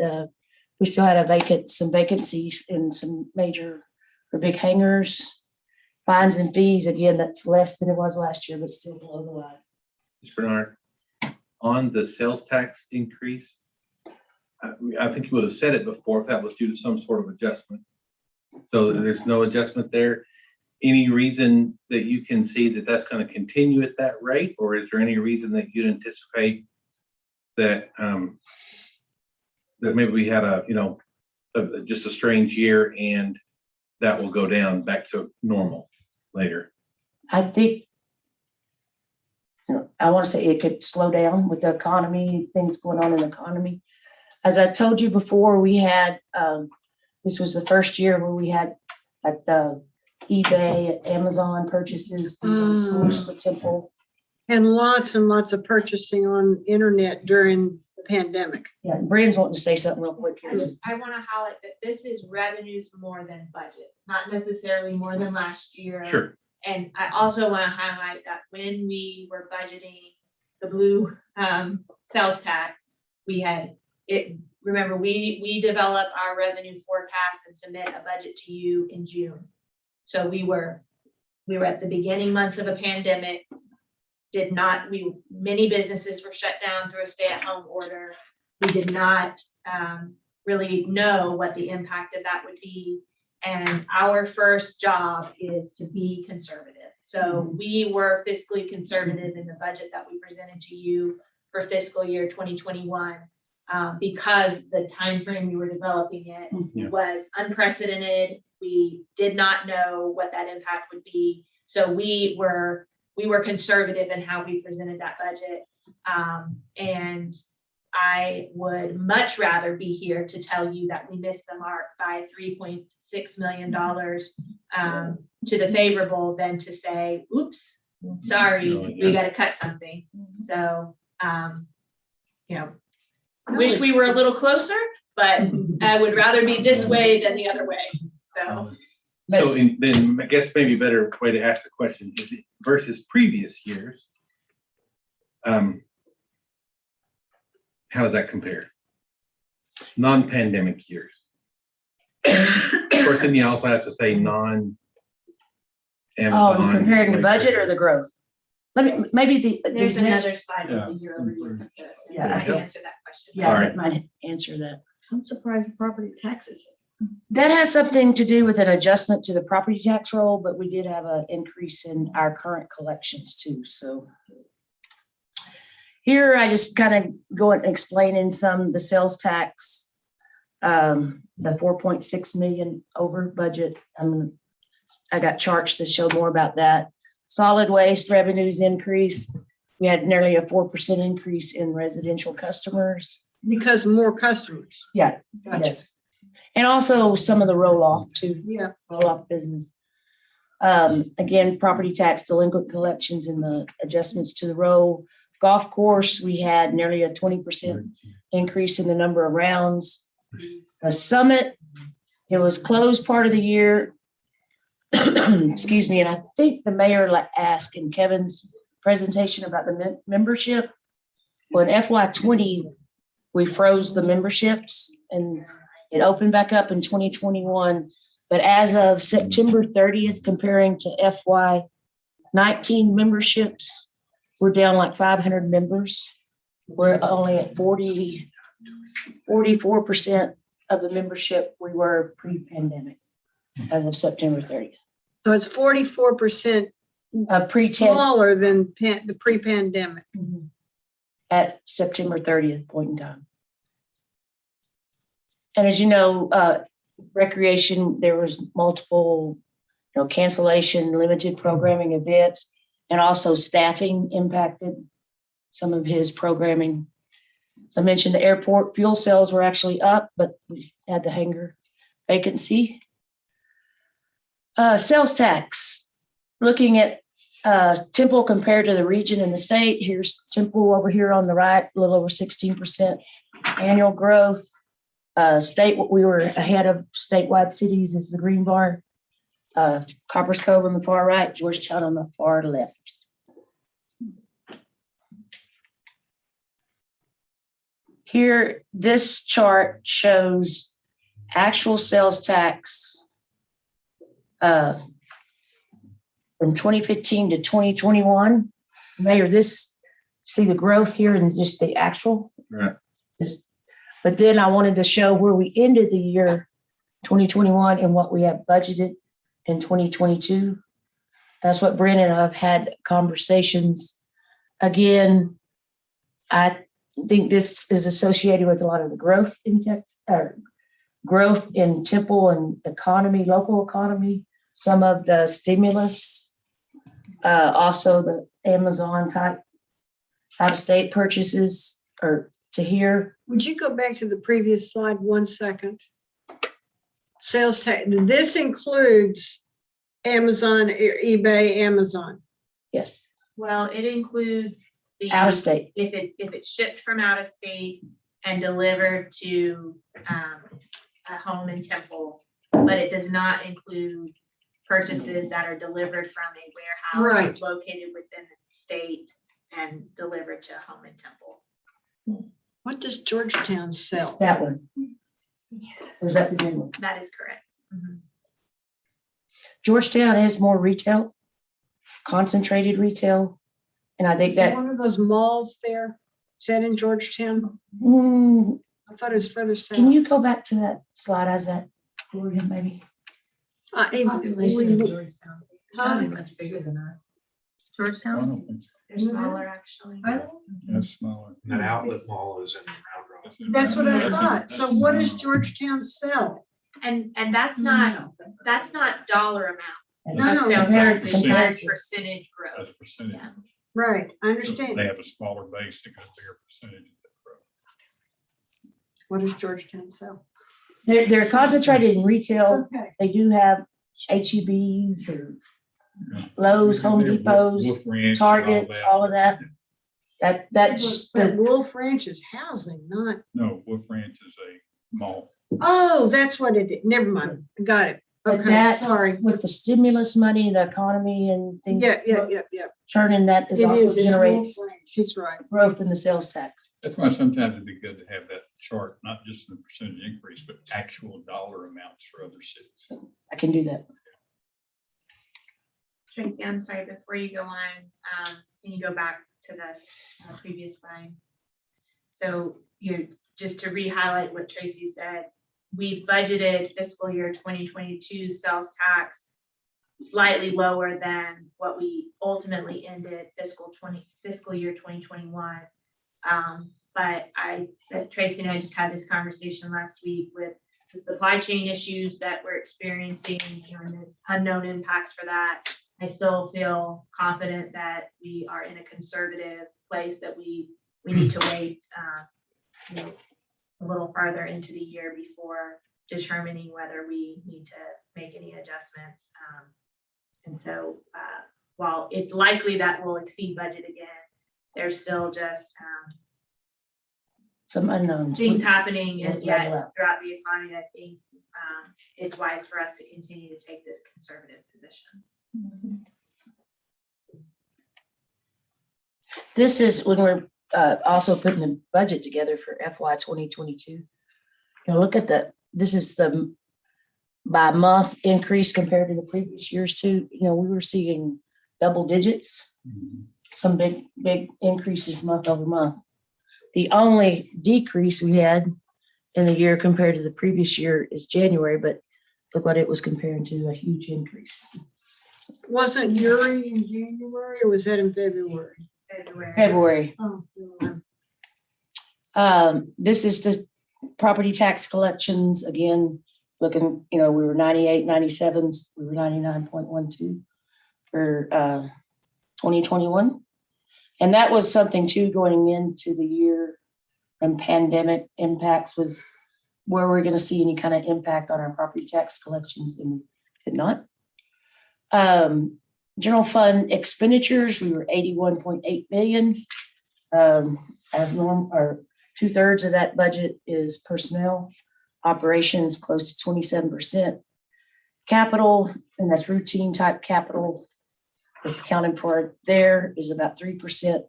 [SPEAKER 8] we still had some vacancies in some major or big hangars. Fines and fees, again, that's less than it was last year, but still below the line.
[SPEAKER 1] Mr. Bernard, on the sales tax increase, I think you would have said it before if that was due to some sort of adjustment. So there's no adjustment there. Any reason that you can see that that's going to continue at that rate, or is there any reason that you'd anticipate that that maybe we had just a strange year and that will go down back to normal later?
[SPEAKER 8] I think, I want to say it could slow down with the economy, things going on in the economy. As I told you before, we had, this was the first year where we had like the eBay, Amazon purchases, sourced the Temple.
[SPEAKER 3] And lots of purchasing on internet during the pandemic.
[SPEAKER 8] Yeah, Brandon's wanting to say something real quick
[SPEAKER 5] I
[SPEAKER 8] here.
[SPEAKER 5] just, I want to highlight that this is revenues more than budget, not necessarily more than last year.
[SPEAKER 1] Sure.
[SPEAKER 5] And I also want to highlight that when we were budgeting the blue sales tax, we had it, remember, we develop our revenue forecast and submit a budget to you in June. So we were at the beginning months of a pandemic, many businesses were shut down through a stay-at-home order. We did not really know what the impact of that would be. And our first job is to be conservative. So we were fiscally conservative in the budget that we presented to you for fiscal year 2021 because the timeframe we were developing it was unprecedented. We did not know what that impact would be. So we were conservative in how we presented that budget. And I would much rather be here to tell you that we missed the mark by $3.6 million to the favorable than to say, oops, sorry, we got to cut something. So, wish we were a little closer, but I would rather be this way than the other way. So.
[SPEAKER 1] So then I guess maybe a better way to ask the question is it versus previous years. How does that compare? Non-pandemic years. Of course, then you also have to say non.
[SPEAKER 8] Oh, comparing the budget or the growth?
[SPEAKER 5] There's
[SPEAKER 8] these
[SPEAKER 5] another
[SPEAKER 8] next-
[SPEAKER 5] slide with the year-over-year comparison.
[SPEAKER 8] Yeah.
[SPEAKER 5] I can answer that question.
[SPEAKER 8] Yeah,
[SPEAKER 1] All
[SPEAKER 8] that
[SPEAKER 1] right.
[SPEAKER 8] might answer that.
[SPEAKER 3] I'm surprised the property taxes.
[SPEAKER 8] That has something to do with an adjustment to the property tax roll, but we did have an increase in our current collections too, so. Here, I just kind of go and explain in the sales tax, the 4.6 million over budget. I got charts that show more about that. Solid waste revenues increase. We had nearly a 4% increase in residential customers.
[SPEAKER 3] Because more customers.
[SPEAKER 8] Yeah,
[SPEAKER 3] Gotcha.
[SPEAKER 8] yes. And also some of the roll-off too.
[SPEAKER 3] Yeah.
[SPEAKER 8] Roll-off business. Again, property tax delinquent collections and the adjustments to the roll. Golf course, we had nearly a 20% increase in the number of rounds. A Summit, it was closed part of the year. Excuse me, and I think the mayor asked in Kevin's presentation about the membership. Well, in FY20, we froze the memberships and it opened back up in 2021. But as of September 30th, comparing to FY19 memberships, we're down like 500 members. We're only at 44% of the membership we were pre-pandemic as of September 30th.
[SPEAKER 3] So it's 44% smaller than the pre-pandemic.
[SPEAKER 8] At September 30th point in time. And as you know, recreation, there was multiple, cancellation, limited programming events, and also staffing impacted some of his programming. As I mentioned, the airport fuel sales were actually up, but we had the hangar vacancy. Sales tax, looking at Temple compared to the region and the state. Here's Temple over here on the right, a little over 16% annual growth. State, we were ahead of statewide cities is the green bar. Copper's Cove on the far right, Georgetown on the far left. Here, this chart shows actual sales tax from 2015 to 2021. Mayor, see the growth here and just the actual?
[SPEAKER 1] Right.
[SPEAKER 8] But then I wanted to show where we ended the year 2021 and what we have budgeted in 2022. That's what Brandon and I have had conversations. Again, I think this is associated with a lot of the growth in growth in Temple and economy, local economy, some of the stimulus, also the Amazon type out-of-state purchases or to here.
[SPEAKER 3] Would you go back to the previous slide 1 second? Sales tax, this includes Amazon, eBay, Amazon.
[SPEAKER 8] Yes.
[SPEAKER 5] Well, it includes the.
[SPEAKER 8] Out of state.
[SPEAKER 5] If it's shipped from out of state and delivered to, a home in Temple, but it does not include purchases that are delivered from a warehouse
[SPEAKER 3] Right.
[SPEAKER 5] located within the state and delivered to a home in Temple.
[SPEAKER 3] What does Georgetown sell?
[SPEAKER 8] That one. Or is that the general?
[SPEAKER 5] That is correct.
[SPEAKER 8] Georgetown is more retail, concentrated retail. And I think
[SPEAKER 3] Is there
[SPEAKER 8] that,
[SPEAKER 3] one of those malls there? Is that in Georgetown?
[SPEAKER 8] hmm,
[SPEAKER 3] I thought it was further south.
[SPEAKER 8] can you go back to that slide as that, Oregon, maybe?
[SPEAKER 11] Population of Georgetown,
[SPEAKER 3] Huh?
[SPEAKER 11] probably much bigger than that.
[SPEAKER 4] I
[SPEAKER 5] Georgetown,
[SPEAKER 4] don't think so.
[SPEAKER 5] they're smaller actually.
[SPEAKER 4] That's smaller.
[SPEAKER 10] That outlet mall is in Round Rock.
[SPEAKER 3] That's what I
[SPEAKER 4] That's-
[SPEAKER 3] thought. So
[SPEAKER 4] that's-
[SPEAKER 3] what does Georgetown sell?
[SPEAKER 5] And that's not dollar amount.
[SPEAKER 3] No, no,
[SPEAKER 5] Of sales
[SPEAKER 8] compared-
[SPEAKER 5] taxes, that's
[SPEAKER 8] compared to-
[SPEAKER 5] percentage growth.
[SPEAKER 4] That's percentage.
[SPEAKER 5] Yeah.
[SPEAKER 3] Right, I
[SPEAKER 4] They
[SPEAKER 3] understand.
[SPEAKER 4] have a smaller base, they get a bigger percentage of that growth.
[SPEAKER 3] What does Georgetown sell?
[SPEAKER 8] They're concentrated in retail.
[SPEAKER 3] Okay.
[SPEAKER 8] They do have HEBs or
[SPEAKER 4] Yeah.
[SPEAKER 8] Lowe's, Home
[SPEAKER 4] They're
[SPEAKER 8] Depots,
[SPEAKER 4] Wolf Ranch and all
[SPEAKER 8] Targets,
[SPEAKER 4] that.
[SPEAKER 8] all of that. That's
[SPEAKER 3] But
[SPEAKER 8] the,
[SPEAKER 3] Wolf Ranch is housing, not,
[SPEAKER 4] No, Wolf Ranch is a mall.
[SPEAKER 3] oh, that's what it is. Never mind. Got it.
[SPEAKER 8] But
[SPEAKER 3] Okay,
[SPEAKER 8] that-
[SPEAKER 3] sorry.
[SPEAKER 8] with the stimulus money, the economy and things.
[SPEAKER 3] Yeah.
[SPEAKER 8] Churning that is
[SPEAKER 3] It
[SPEAKER 8] also
[SPEAKER 3] is. It's Wolf
[SPEAKER 8] generates
[SPEAKER 3] Ranch. He's right.
[SPEAKER 8] growth in the sales tax.
[SPEAKER 4] That's why sometimes it'd be good to have that chart, not just the percentage increase, but actual dollar amounts for other cities.
[SPEAKER 8] I can do that.
[SPEAKER 5] Tracy, I'm sorry, before you go on, can you go back to the previous line? So just to re-highlight what Tracy said, we've budgeted fiscal year 2022 sales tax slightly lower than what we ultimately ended fiscal year 2021. But Tracy and I just had this conversation last week with the supply chain issues that we're experiencing, and the unknown impacts for that. I still feel confident that we are in a conservative place, that we need to wait, a little farther into the year before determining whether we need to make any adjustments. And so while it's likely that we'll exceed budget again, there's still just
[SPEAKER 8] Some unknowns.
[SPEAKER 5] things happening and
[SPEAKER 8] Yeah,
[SPEAKER 5] yet
[SPEAKER 8] yeah.
[SPEAKER 5] throughout the economy, I think it's wise for us to continue to take this conservative position.
[SPEAKER 8] This is when we're also putting the budget together for FY 2022. Look at this is the by month increase compared to the previous years too. We were seeing double digits, some big increases month over month. The only decrease we had in the year compared to the previous year is January, but look what it was comparing to, a huge increase.
[SPEAKER 3] Wasn't Uri in January or was that in February?
[SPEAKER 8] February.
[SPEAKER 3] Oh,
[SPEAKER 8] This is the property tax collections, again, looking, we were 98, 97s, we were 99.12 for 2021. And that was something too, going into the year and pandemic impacts was where we're gonna see any kind of impact on our property tax collections, and we did not. General fund expenditures, we were 81.8 million. As norm, or 2/3 of that budget is personnel. Operations close to 27%. Capital, and that's routine type capital, is accounted for there, is about 3%.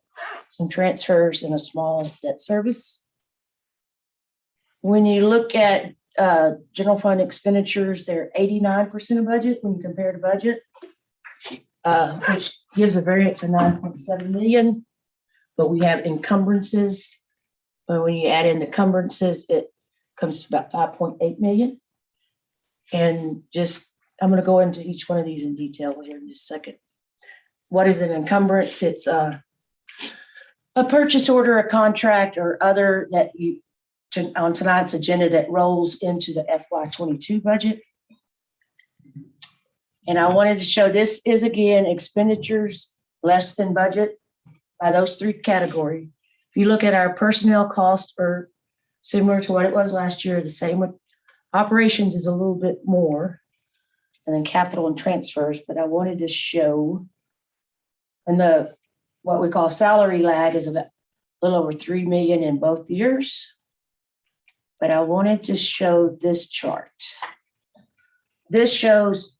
[SPEAKER 8] Some transfers and a small debt service. When you look at general fund expenditures, they're 89% of budget when you compare to budget, which gives a variance of 9.7 million. But we have encumbrances. But when you add in the encumbrances, it comes to about 5.8 million. And I'm going to go into each one of these in detail here in just a second. What is an encumbrance? It's a purchase order, a contract, or other that on tonight's agenda that rolls into the FY 22 budget. And I wanted to show this is again expenditures less than budget by those three categories. If you look at our personnel costs are similar to what it was last year, the same with operations is a little bit more, and then capital and transfers. But I wanted to show, and the what we call salary lag is about a little over 3 million in both years. But I wanted to show this chart. This shows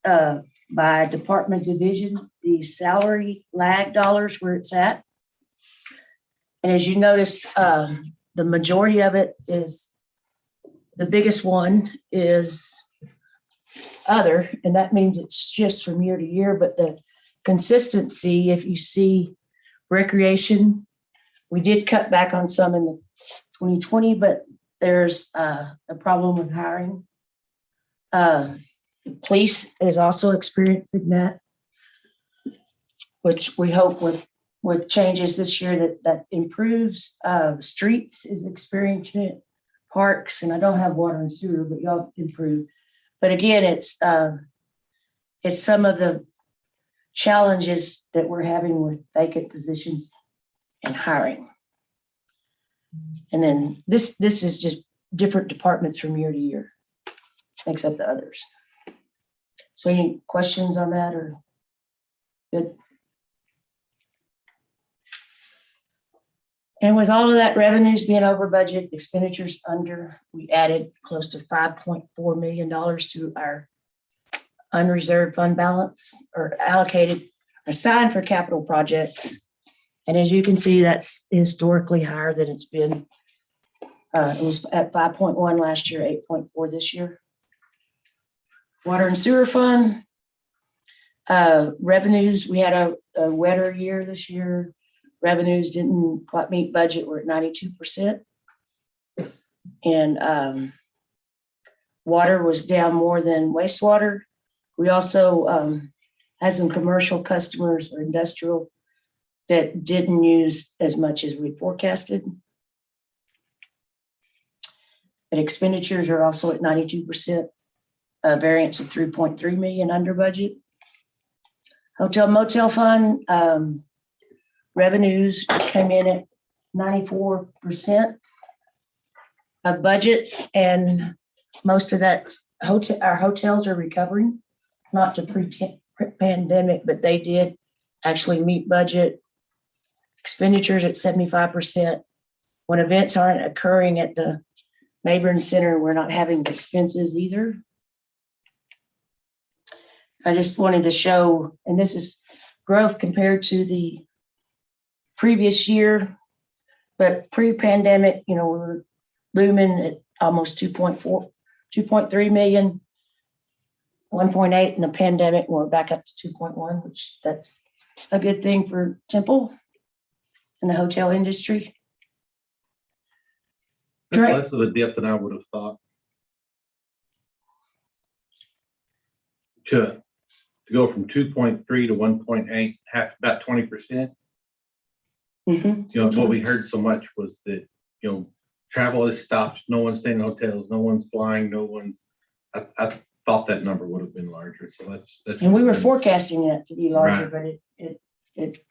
[SPEAKER 8] by department division, the salary lag dollars where it's at. And as you notice, the majority of it is, the biggest one is other, and that means it's just from year to year, but the consistency, if you see recreation, we did cut back on some in the 2020, but there's a problem with hiring. Police is also experiencing that, which we hope with changes this year that improves. Streets is experiencing it, parks, and I don't have water and sewer, but y'all improve. But again, it's some of the challenges that we're having with vacant positions and hiring. And then this is just different departments from year to year, makes up the others. So any questions on that or good? And with all of that revenues being over budget, expenditures under, we added close to $5.4 million to our unreserved fund balance, or allocated, assigned for capital projects. And as you can see, that's historically higher than it's been. It was at 5.1 last year, 8.4 this year. Water and sewer fund. Revenues, we had a wetter year this year. Revenues didn't quite meet budget. We're at 92%. And water was down more than wastewater. We also had some commercial customers or industrial that didn't use as much as we forecasted. And expenditures are also at 92%, variance of 3.3 million under budget. Hotel motel fund, revenues came in at 94% of budget, and most of that our hotels are recovering, not to pre-pandemic, but they did actually meet budget. Expenditures at 75%. When events aren't occurring at the Mayburn Center, we're not having the expenses either. I just wanted to show, and this is growth compared to the previous year, but pre-pandemic, we were booming at almost 2.3 million, 1.8 in the pandemic, we're back up to 2.1, which that's a good thing for Temple and the hotel industry.
[SPEAKER 1] That's
[SPEAKER 8] Right.
[SPEAKER 1] less of a dip than I would have thought. To go from 2.3 to 1.8, about 20%.
[SPEAKER 8] Mhm.
[SPEAKER 1] What we heard so much was that, travel has stopped. No one's staying in hotels. No one's flying. I thought that number would have been larger. So that's.
[SPEAKER 8] And we were forecasting it to be larger,
[SPEAKER 1] Right.
[SPEAKER 8] but it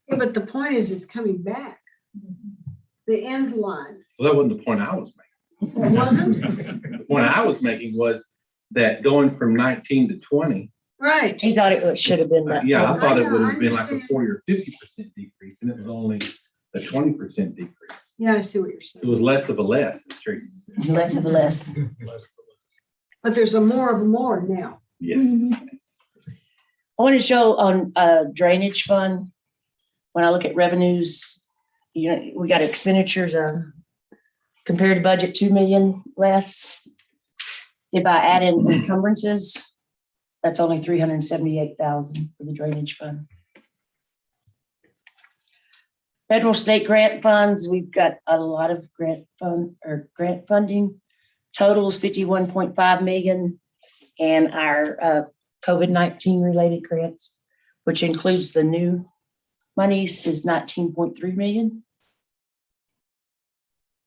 [SPEAKER 3] Yeah, but the point is, it's coming back. The end line.
[SPEAKER 1] Well, that wasn't the point I was
[SPEAKER 3] It wasn't?
[SPEAKER 1] making. The point I was making was that going from 19 to 20,
[SPEAKER 3] Right.
[SPEAKER 8] he thought it should have been that.
[SPEAKER 1] yeah, I thought it
[SPEAKER 3] I
[SPEAKER 1] would have been like a
[SPEAKER 3] understand.
[SPEAKER 1] 40 or 50% decrease, and it was only a 20% decrease.
[SPEAKER 3] Yeah, I see what you're
[SPEAKER 1] It
[SPEAKER 3] saying.
[SPEAKER 1] was less of a less, as Tracy said.
[SPEAKER 8] Less of a less.
[SPEAKER 3] But there's a more of a more now.
[SPEAKER 1] Yes.
[SPEAKER 8] I want to show on drainage fund, when I look at revenues, we got expenditures compared to budget 2 million less. If I add in encumbrances, that's only 378,000 for the drainage fund. Federal state grant funds, we've got a lot of grant funding. Total is 51.5 million, and our COVID-19 related grants, which includes the new monies, is 19.3 million.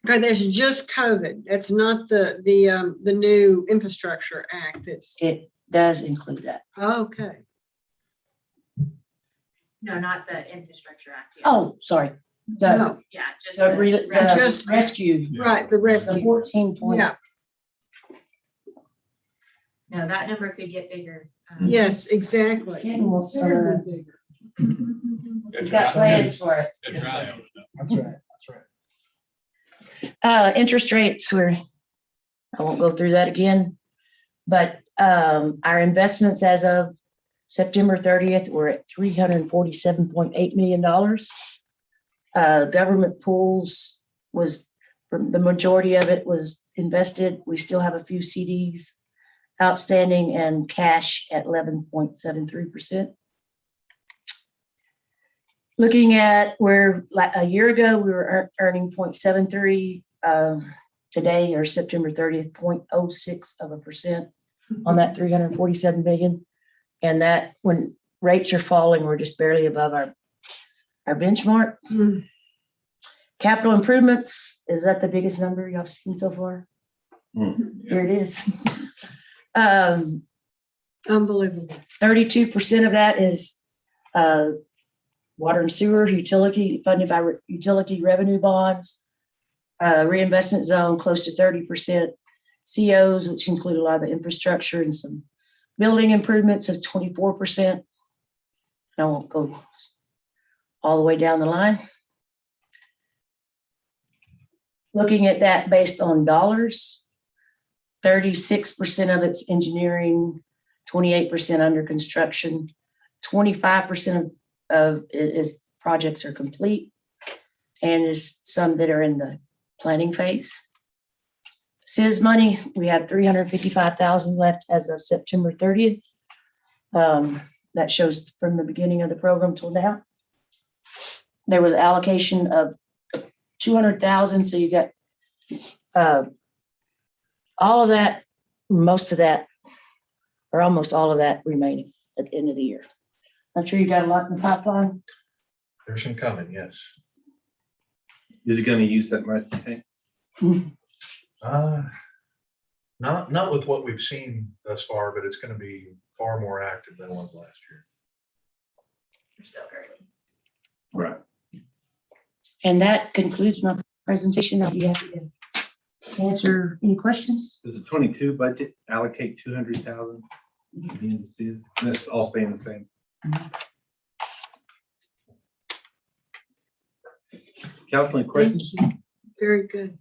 [SPEAKER 3] Okay, that's just COVID. That's not the new infrastructure act.
[SPEAKER 8] It does include that.
[SPEAKER 3] Okay.
[SPEAKER 5] No, not the infrastructure act. yet.
[SPEAKER 8] Oh, sorry. The
[SPEAKER 3] No,
[SPEAKER 5] Yeah, just.
[SPEAKER 8] the re-
[SPEAKER 5] the-
[SPEAKER 8] the
[SPEAKER 3] Just-
[SPEAKER 8] rescue,
[SPEAKER 3] right, the rest.
[SPEAKER 8] the 14 point.
[SPEAKER 3] Yeah,
[SPEAKER 5] No, that number could get bigger.
[SPEAKER 3] yes, exactly.
[SPEAKER 8] Ken wants some of that. We've got plans for it.
[SPEAKER 4] That's right.
[SPEAKER 7] That's right, that's right.
[SPEAKER 8] Interest rates were, I won't go through that again. But our investments as of September 30th were at $347.8 million. Government pools was, the majority of it was invested. We still have a few CDs outstanding and cash at 11.73%. Looking at where a year ago, we were earning 0.73, today or September 30th, 0.06% on that 347 million. And that when rates are falling, we're just barely above our benchmark. Capital improvements, is that the biggest number y'all have seen so far? Here it is.
[SPEAKER 3] Unbelievable.
[SPEAKER 8] 32% of that is water and sewer utility funded by utility revenue bonds. Reinvestment zone close to 30%. COs, which include a lot of the infrastructure and some building improvements of 24%. I won't go all the way down the line. Looking at that based on dollars, 36% of it's engineering, 28% under construction, 25% of it is projects are complete, and there's some that are in the planning phase. CIS money, we have 355,000 left as of September 30th. That shows from the beginning of the program till now. There was allocation of 200,000, so you got all of that, most of that, or almost all of that remaining at the end of the year. I'm sure you got a lot in the pipeline.
[SPEAKER 13] There's some coming, yes.
[SPEAKER 1] Is it gonna use that much, you think?
[SPEAKER 13] Not with what we've seen thus far, but it's gonna be far more active than it was last year.
[SPEAKER 12] We're still early.
[SPEAKER 1] Right.
[SPEAKER 8] And that concludes my presentation. I'll be happy to answer any questions.
[SPEAKER 1] Does the 22 budget allocate 200,000? That's all staying the same. Council, any questions?
[SPEAKER 3] Thank you. Very good.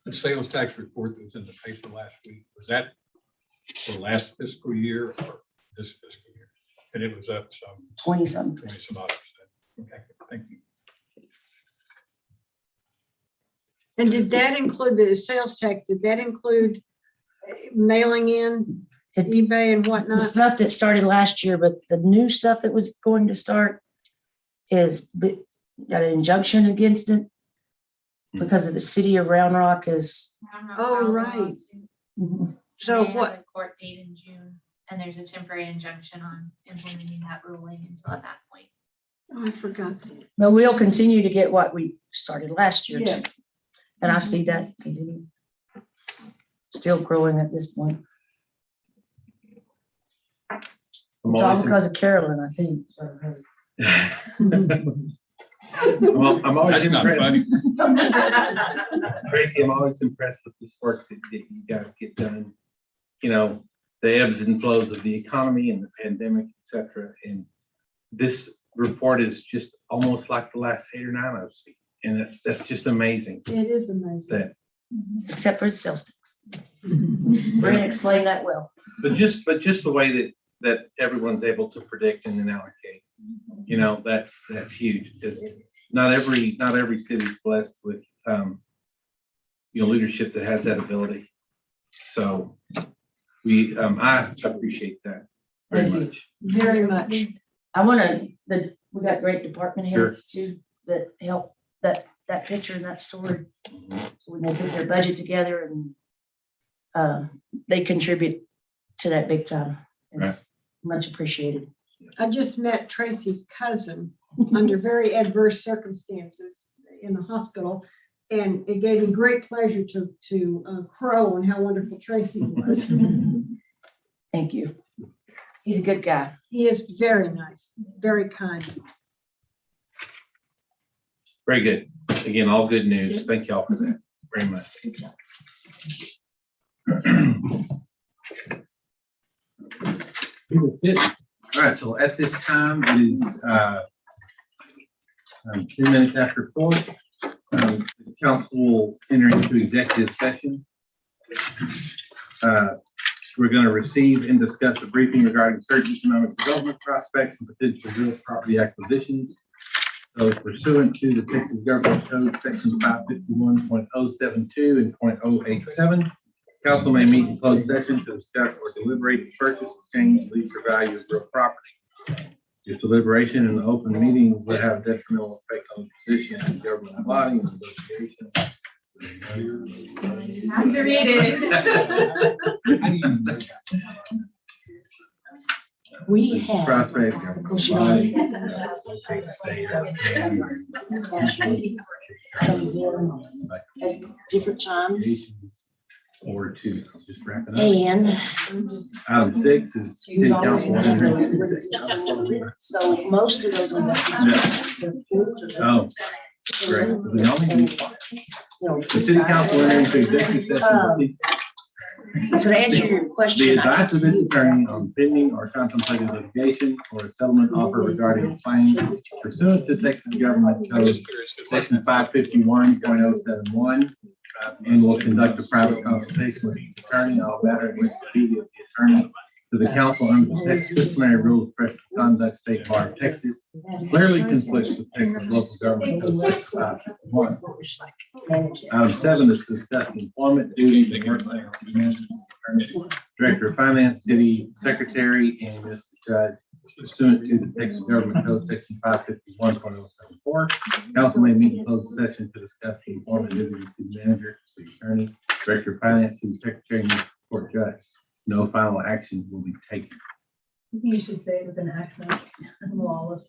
[SPEAKER 4] The sales tax report that was in the paper last week, was that for last fiscal year or this fiscal year? And it was up some
[SPEAKER 8] 20-something.
[SPEAKER 4] 20 some odd percent. Okay, thank you.
[SPEAKER 3] And did that include the sales tax? Did that include mailing in eBay and
[SPEAKER 8] The
[SPEAKER 3] whatnot?
[SPEAKER 8] stuff that started last year, but the new stuff that was going to start is got an injunction against it because of the city of Round Rock is.
[SPEAKER 3] Oh, right.
[SPEAKER 8] Mhm.
[SPEAKER 3] So
[SPEAKER 5] They have
[SPEAKER 3] what,
[SPEAKER 5] a court date in June, and there's a temporary injunction on implementing that ruling until at that point.
[SPEAKER 3] oh, I forgot that.
[SPEAKER 8] But we'll continue to get what we started last year.
[SPEAKER 3] Yes.
[SPEAKER 8] And I see that continue. Still growing at this point.
[SPEAKER 1] I'm
[SPEAKER 8] It's all
[SPEAKER 1] always,
[SPEAKER 8] because of Carolyn, I think. So,
[SPEAKER 1] I'm always
[SPEAKER 4] That's not
[SPEAKER 1] impressed.
[SPEAKER 4] funny.
[SPEAKER 1] Tracy, I'm always impressed with this work that you guys get done. You know, the ebbs and flows of the economy and the pandemic, et cetera. And this report is just almost like the last 8 or 9 I've seen. And that's just amazing
[SPEAKER 3] It is amazing.
[SPEAKER 1] that,
[SPEAKER 8] except for the sales tax. We're gonna explain that well.
[SPEAKER 1] but just the way that everyone's able to predict and then allocate, you know, that's huge. It's not every city is blessed with, you know, leadership that has that ability. So I appreciate that very
[SPEAKER 8] Thank you.
[SPEAKER 1] much.
[SPEAKER 3] Very much.
[SPEAKER 8] I wanna, we got great department
[SPEAKER 1] Sure.
[SPEAKER 8] heads too, that help that picture and that story. So when they put their budget together and they contribute to that big time. It's
[SPEAKER 1] Right.
[SPEAKER 8] much appreciated.
[SPEAKER 3] I just met Tracy's cousin under very adverse circumstances in the hospital. And it gave me great pleasure to crow on how wonderful Tracy was.
[SPEAKER 8] Thank you. He's a good guy.
[SPEAKER 3] He is very nice, very kind.
[SPEAKER 1] Very good. Again, all good news. Thank y'all for that very much. That's it. All right, so at this time, it is 10 minutes after 4. The council will enter into executive session. We're going to receive and discuss a briefing regarding certain economic development prospects and potential real property acquisitions. So pursuant to the Texas Government Code, section 551.072 and .087, council may meet in closed session to discuss or deliberate the purchase, exchange, lease, or value of real property. If deliberation in an open meeting would have detrimental effect on the position of the government body and negotiation.
[SPEAKER 5] Have to read it.
[SPEAKER 8] We have.
[SPEAKER 1] Prospect.
[SPEAKER 8] At different times.
[SPEAKER 1] Or to just wrap it up.
[SPEAKER 8] And.
[SPEAKER 1] Item 6 is city council.
[SPEAKER 8] So most of those.
[SPEAKER 1] Oh, great. We only do the city council entering into executive session.
[SPEAKER 8] So to answer your
[SPEAKER 1] The
[SPEAKER 8] question.
[SPEAKER 1] advice of its attorney on pending or contemplated litigation or a settlement offer regarding a claim pursuant to Texas Government Code, section 551.071, and will conduct a private consultation with each attorney on all matter in which the duty of the attorney to the council under the Texas disciplinary rules of professional conduct, State Bar of Texas, clearly conflicts with Texas local government code section 551. Item 7 is to discuss the employment duties and work life balance of the Director of Finance, City Secretary, and Municipal Judge pursuant to the Texas Government Code section 551.074. Council may meet in closed session to discuss the employment duties of the city manager, city attorney, Director of Finance, City Secretary, and Municipal Court Judge. No final action will be taken.
[SPEAKER 11] You should say it with an accent. Lawless.